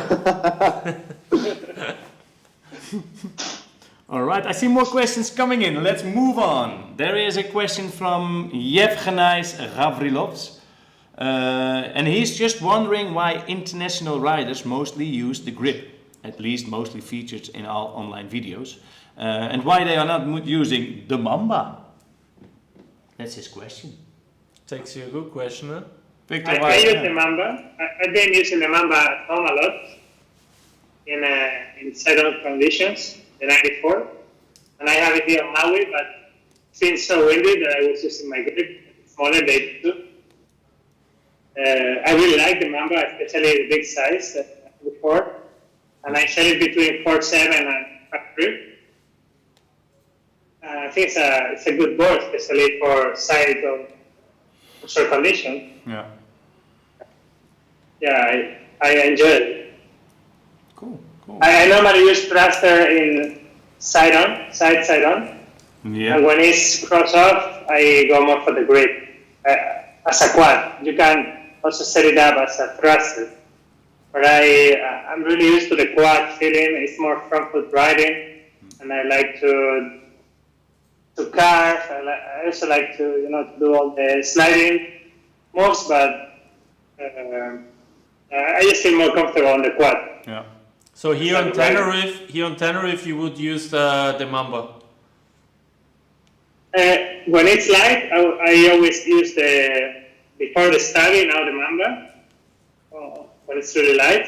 All right, I see more questions coming in. Let's move on. There is a question from Yevgenij Gavrilovs. And he's just wondering why international riders mostly use the grip, at least mostly featured in all online videos, and why they are not using the Mamba. That's his question. Takes you a good question, huh? Victor, I use the Mamba. I've been using the Mamba at home a lot in settled conditions, the 94. And I have it here on Maui, but it's been so windy that I was using my grip, smaller than too. I really like the Mamba, especially the big size before. And I sell it between 4.7 and 5.3. I think it's a good board, especially for side or short condition. Yeah. Yeah, I enjoy it. Cool. I normally use thruster in side on. Yeah. And when it's cross off, I go more for the grip. As a quad, you can also set it up as a thruster. But I'm really used to the quad feeling. It's more front foot riding, and I like to carve. I also like to to do all the sliding moves, but I just feel more comfortable on the quad. Yeah. So here on Tenerife, you would use the Mamba. When it's light, I always use before the study, now the Mamba, when it's really light.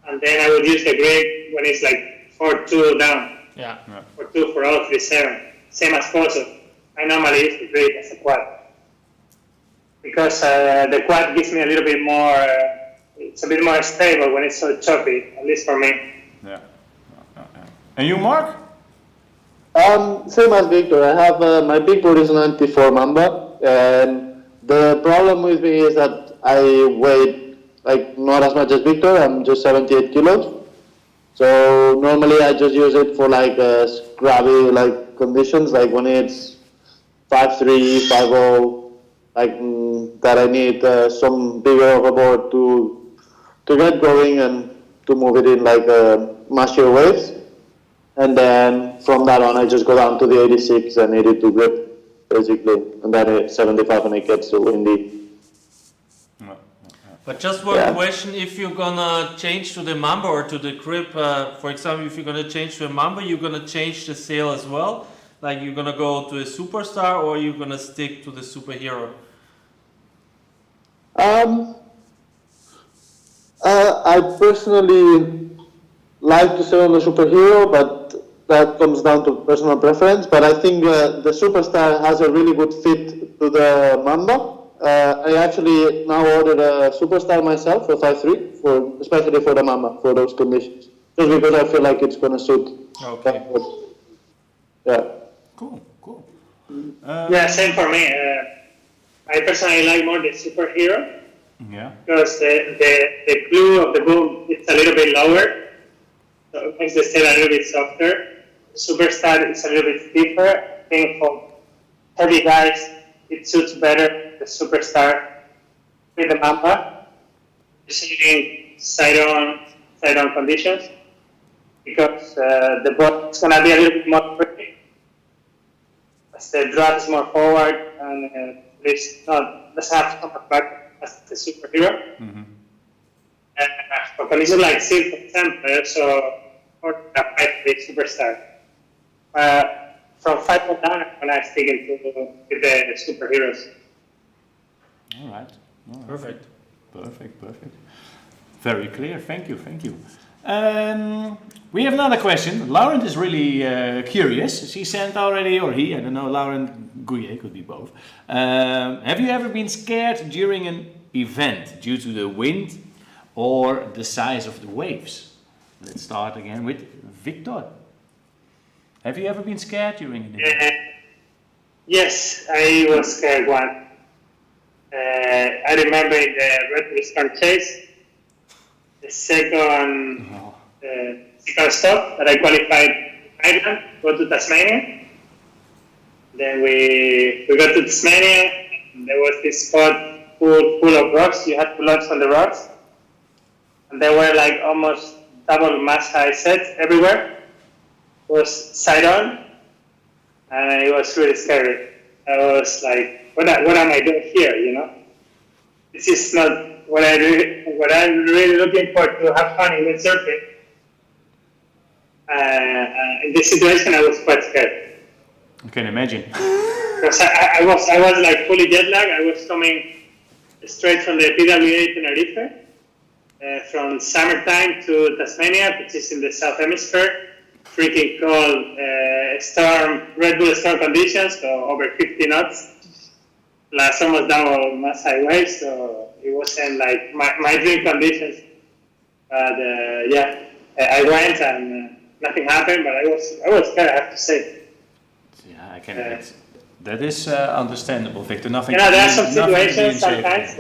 And then I would use the grip when it's like 4.2 down, Yeah. 4.2 for all 3.7, same as Pozo. I normally use the grip as a quad. Because the quad gives me a little bit more, it's a bit more stable when it's so choppy, at least for me. Yeah. And you, Mark? Same as Victor. I have my big board is 94 Mamba, and the problem with me is that I weigh like not as much as Victor. I'm just 78 kilos. So normally I just use it for like scrubby like conditions, like when it's 5.3, 5.0, like that I need some bigger of a board to get going and to move it in like mushier waves. And then from that on, I just go down to the 86 and 82 grip, basically. And then 75 when it gets too windy. But just one question, if you're gonna change to the Mamba or to the grip, for example, if you're gonna change to a Mamba, you're gonna change the sail as well? Like you're gonna go to a Superstar or you're gonna stick to the Superhero? I personally like to sail on the Superhero, but that comes down to personal preference. But I think the Superstar has a really good fit to the Mamba. I actually now ordered a Superstar myself, a 5.3, especially for the Mamba, for those conditions. Just because I feel like it's going to suit. Okay. Yeah. Cool. Yeah, same for me. I personally like more the Superhero. Yeah. Because the glue of the boom is a little bit lower, so it makes the sail a little bit softer. The Superstar is a little bit stiffer. I think for heavy guys, it suits better the Superstar with the Mamba, especially in side-on conditions, because the board is going to be a little bit more pretty. the draft is more forward and doesn't have to come back as the superhero. Mm-hmm. For conditions like Seal, for example, so or a 5-3 superstar. From 5 on down, when I stick into with the superheroes. All right. Perfect. Perfect. Very clear. Thank you. We have another question. Laurent is really curious. She sent already, or he, I don't know, Laurent Gouillet, could be both. Have you ever been scared during an event due to the wind or the size of the waves? Let's start again with Victor. Have you ever been scared during an event? Yes, I was scared one. I remember in the Red Bull Storm Chase, the second stop that I qualified Ireland, go to Tasmania. Then we got to Tasmania, and there was this spot full of rocks. You had to launch on the rocks. And there were like almost double mast high sets everywhere. It was side on, and it was really scary. I was like, what am I doing here, you know? This is not what I'm really looking for to have fun in windsurfing. In this situation, I was quite scared. I can imagine. Because I was like fully jet lagged. I was coming straight from the PWA Tenerife, from summertime to Tasmania, which is in the south hemisphere. Freaking cold Red Bull storm conditions, so over 50 knots, plus almost double mass high waves, so it wasn't like my dream conditions. But I went and nothing happened, but I was scared, I have to say. Yeah, I can. That is understandable, Victor. Nothing. There are some situations sometimes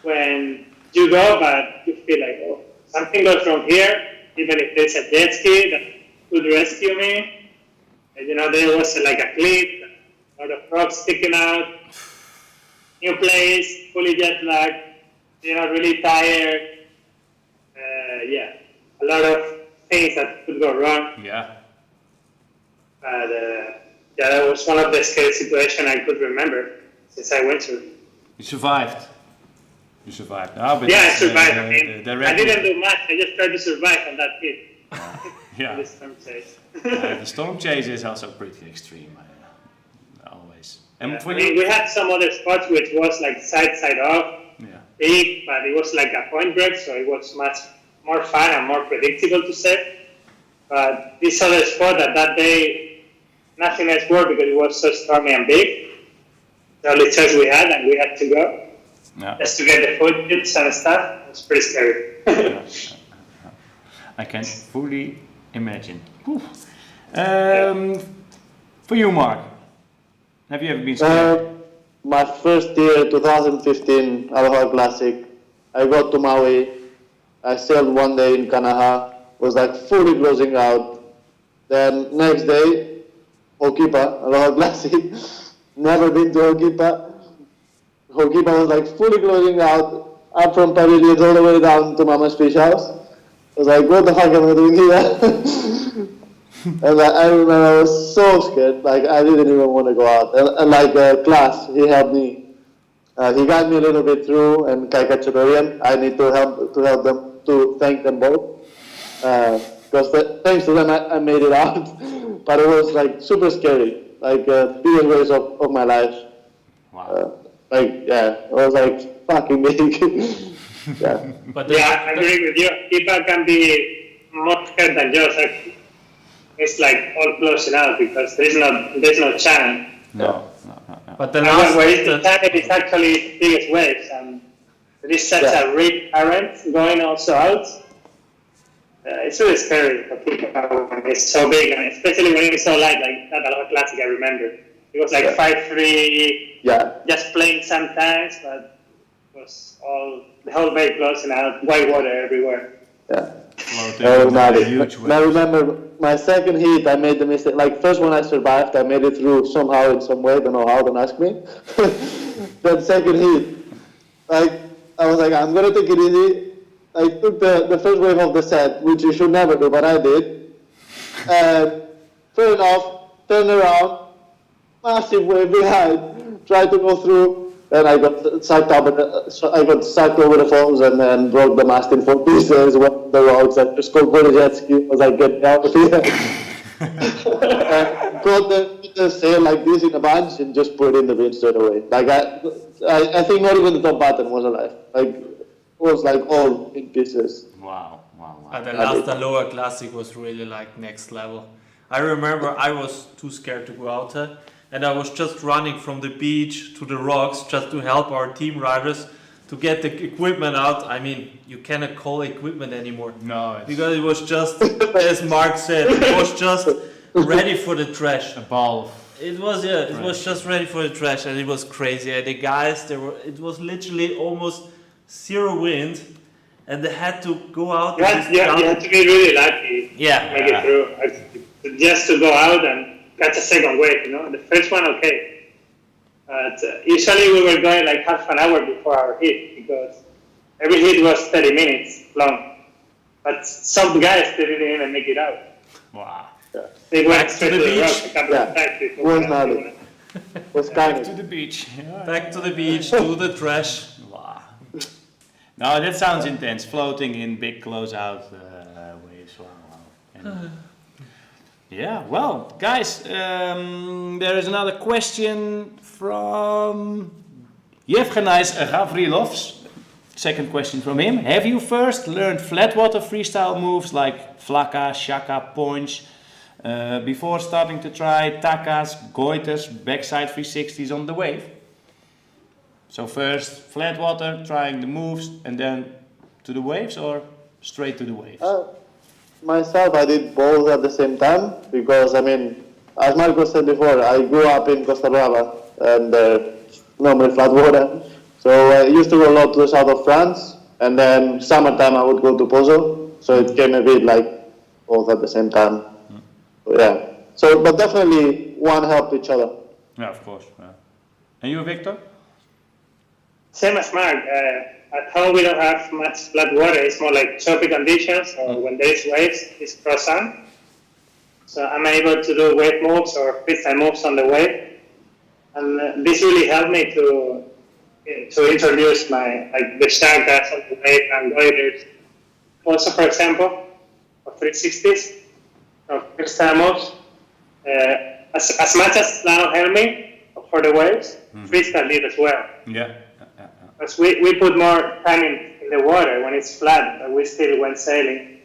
when you go, but you feel like, oh, something goes wrong here. Even if there's a jet ski that could rescue me, and, you know, there was like a cliff, a lot of rocks sticking out, new place, fully jet lagged, you know, really tired. A lot of things that could go wrong. Yeah. But that was one of the scary situations I could remember since I went through. You survived. No, but I survived. I mean, the I didn't do much. I just tried to survive on that hit. Yeah. The storm chase. The storm chase is also pretty extreme. Always. And I mean, we had some other spots which was like side off, big, but it was like a point break, so it was much more fun and more predictable to set. But this other spot that day, nothing else worked because it was so stormy and big. The only choice we had, and we had to go. Yeah. Just to get the footage and stuff. It was pretty scary. I can fully imagine. For you, Mark, have you ever been scared? My first year, 2015, Aloha Classic. I got to Maui. I sailed one day in Kanaha. Was like fully closing out. Then next day, Hokipa, Aloha Classic. Never been to Hokipa. Hokipa was like fully closing out, up from Pavilions all the way down to Mama's Fish House. I was like, what the fuck am I doing here? And I remember I was so scared, like I didn't even want to go out. And like class, he helped me. He got me a little bit through, and Kaika Chudorian, I need to help them, to thank them both. Because thanks to them, I made it out. But it was like super scary, like biggest waves of my life. Wow. It was like fucking big. Yeah. But I agree with you. Kipa can be more scared than yours. It's like all closing out because there's no channel. No. But the Where the channel is actually biggest waves, and there is such a rip current going also out. It's really scary for people when it's so big, and especially when it's so light, like that Aloha Classic. I remember it was like 5-3, just playing sometimes, but it was the whole bay closing out, white water everywhere. Yeah. Huge. I remember my second heat, I made the mistake. Like first one I survived, I made it through somehow in some way. Don't know how. Don't ask me. Then second heat, like I was like, I'm gonna take it easy. I took the first wave of the set, which you should never do, but I did. And fair enough, turned around, massive wave behind, tried to go through, and I got sucked up. I got sucked over the falls and then broke the mast in 4 pieces. Went on the rocks and just go for the jet ski. I was like, get out of here. And got the sail like this in a bunch and just put it in the wind straight away. Like I think not even the top button was alive. Like it was like all in pieces. Wow. The last Aloha Classic was really like next level. I remember I was too scared to go out there, and I was just running from the beach to the rocks just to help our team riders to get the equipment out. I mean, you cannot call equipment anymore. No, it's Because it was just, as Marc said, it was just ready for the trash. a ball of It was just ready for the trash, and it was crazy. And the guys, it was literally almost zero wind, and they had to go out. You had to be really lucky to make it through. Just to go out and catch a second wave, The first one, okay. But usually we were going like half an hour before our hit because every hit was 30 minutes long. But some guys didn't even make it out. wow. They went Back straight to to the the beach. rock a couple of times before Was that. not was kind To of. the beach. Back to the beach, to the trash. Wow. No, that sounds intense. Floating in big close-out waves. Wow. And, yeah. Well, guys, there is another question from Yevgenij Gavrilovs. Second question from him. Have you first learned flat water freestyle moves like flaka, shaka, punch before starting to try takas, goiters, backside 360s on the wave? So first flat water, trying the moves, and then to the waves, or straight to the waves? Myself, I did both at the same time because, I mean, as Marco said before, I grew up in Costa Brava and normally flat water. So I used to go a lot to the south of France, and then summertime I would go to Pozo. So it came a bit like both at the same time. So, yeah. So, but definitely one helped each other. Yeah, of course. Yeah. And you, Victor? Same as Mark. At home we don't have much flat water. It's more like choppy conditions, or when there is waves, it's cross arm. So I'm able to do wave moves or freestyle moves on the wave, and this really helped me to introduce my the shakas on the wave and goiters. Also, for example, for 360s, or freestyle moves. As much as Lano helped me for the waves, freestyle did as well. Yeah. Because we put more time in the water when it's flat, but we still went sailing.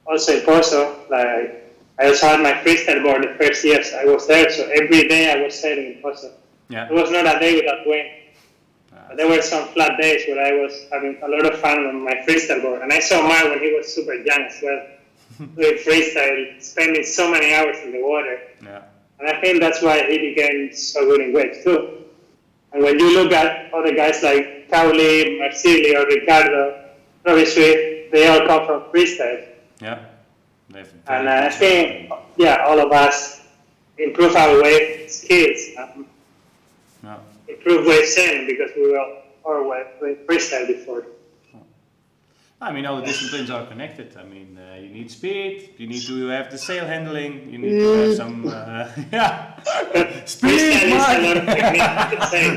Also in Pozo, like I also had my freestyle board the first years I was there, so every day I was sailing in Pozo. Yeah. It was not a day without wind. But there were some flat days where I was having a lot of fun on my freestyle board. And I saw Marc when he was super young as well, doing freestyle, spending so many hours in the water. Yeah. And I think that's why he became so good in waves too. And when you look at other guys like Cowley, Marcili, or Ricardo, obviously they all come from freestyle. Yeah. And I think, all of us improve our wave skills, improve wave sailing because we were all doing freestyle before. I mean, all the disciplines are connected. I mean, you need speed, you need to have the sail handling, you need to have some, speed, Freestyle is a lot of technique at the same.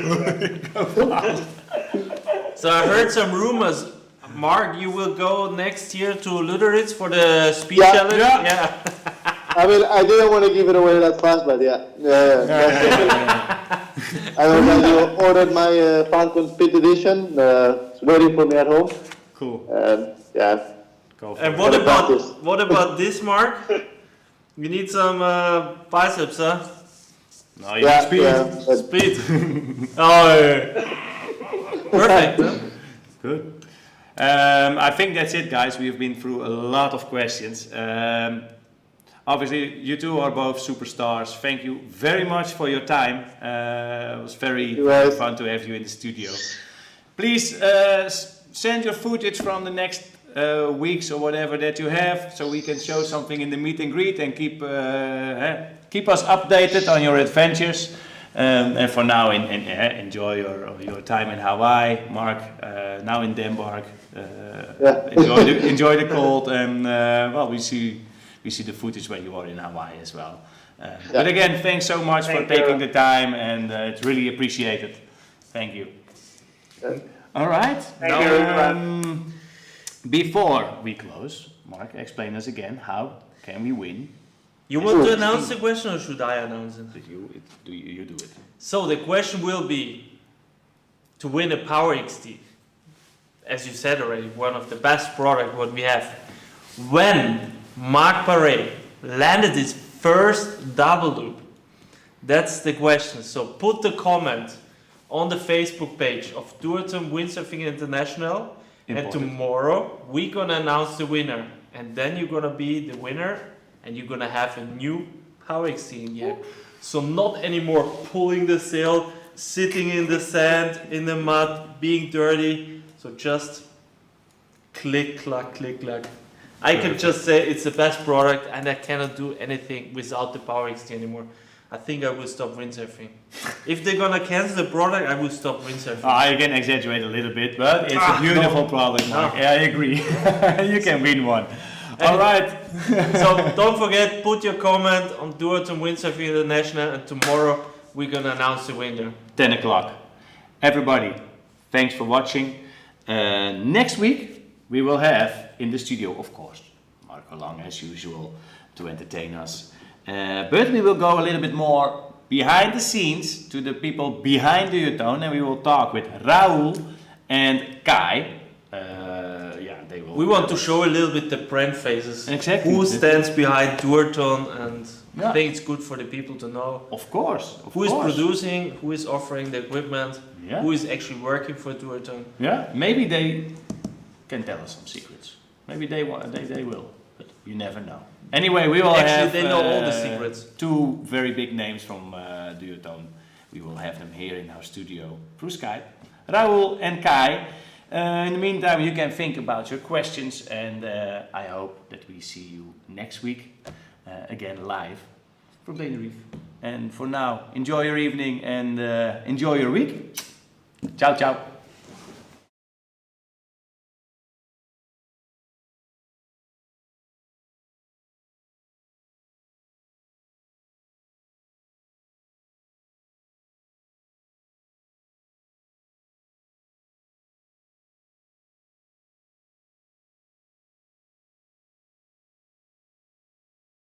So I heard some rumors. Marc, you will go next year to Luderitz for the speed challenge? Yeah. I mean, I didn't want to give it away that fast, but yeah. I already ordered my Falcon Speed Edition. It's waiting for me at home. Cool. Yeah. Go for And it. what about this, Marc? You need some biceps, huh? No, you need speed. Yeah. Speed. Oh, yeah. Perfect. Huh? Good. I think that's it, guys. We've been through a lot of questions. Obviously, you two are both superstars. Thank you very much for your time. It was very fun to have you in the studio. Please send your footage from the next weeks or whatever that you have, so we can show something in the meet and greet and keep us updated on your adventures. And for now, enjoy your time in Hawaii, Marc. Now in Denmark. Enjoy the cold, and well, we see the footage when you are in Hawaii as well. But again, thanks so much for Thank taking you. the time, and it's really appreciated. Thank you. All right. Thank you, everyone. Before we close, Mark, explain us again, how can we win? You want to announce the question or should I announce it? You do it. So the question will be to win a Power XT. As you said already, one of the best products what we have. When Marc Paré landed his first double loop, that's the question. So put the comment on the Facebook page of Duotone Windsurfing International, and tomorrow we're gonna announce the winner, and then you're gonna be the winner, and you're gonna have a new Power XT in here. So not anymore pulling the sail, sitting in the sand, in the mud, being dirty. So just click, clack, click, clack. I can just say it's the best product, and I cannot do anything without the Power XT anymore. I think I will stop windsurfing. If they're gonna cancel the product, I will stop windsurfing. I can exaggerate a little bit, but it's a beautiful product, Mark. No. Yeah, I agree. You can win one. All right. So don't forget, put your comment on Duotone Windsurfing International, and tomorrow we're gonna announce the winner. 10 o'clock. Everybody, thanks for watching. Next week, we will have in the studio, of course, Marco Lang as usual to entertain us. But we will go a little bit more behind the scenes to the people behind the Duotone, and we will talk with Raul and Kai. They will. We want to show a little bit the brand faces. Exactly. Who stands behind Duotone, and Yeah. I think it's good for the people to know Of course. who is producing, who is offering the equipment, Yeah. who is actually working for Duotone. Yeah. Maybe they can tell us some secrets. Maybe they will, but you never know. Anyway, we will Actually, have they know all the secrets. two very big names from Duotone. We will have them here in our studio through Skype. Raul and Kai. In the meantime, you can think about your questions, and I hope that we see you next week again live from Tenerife. And for now, enjoy your evening and enjoy your week. Ciao, ciao.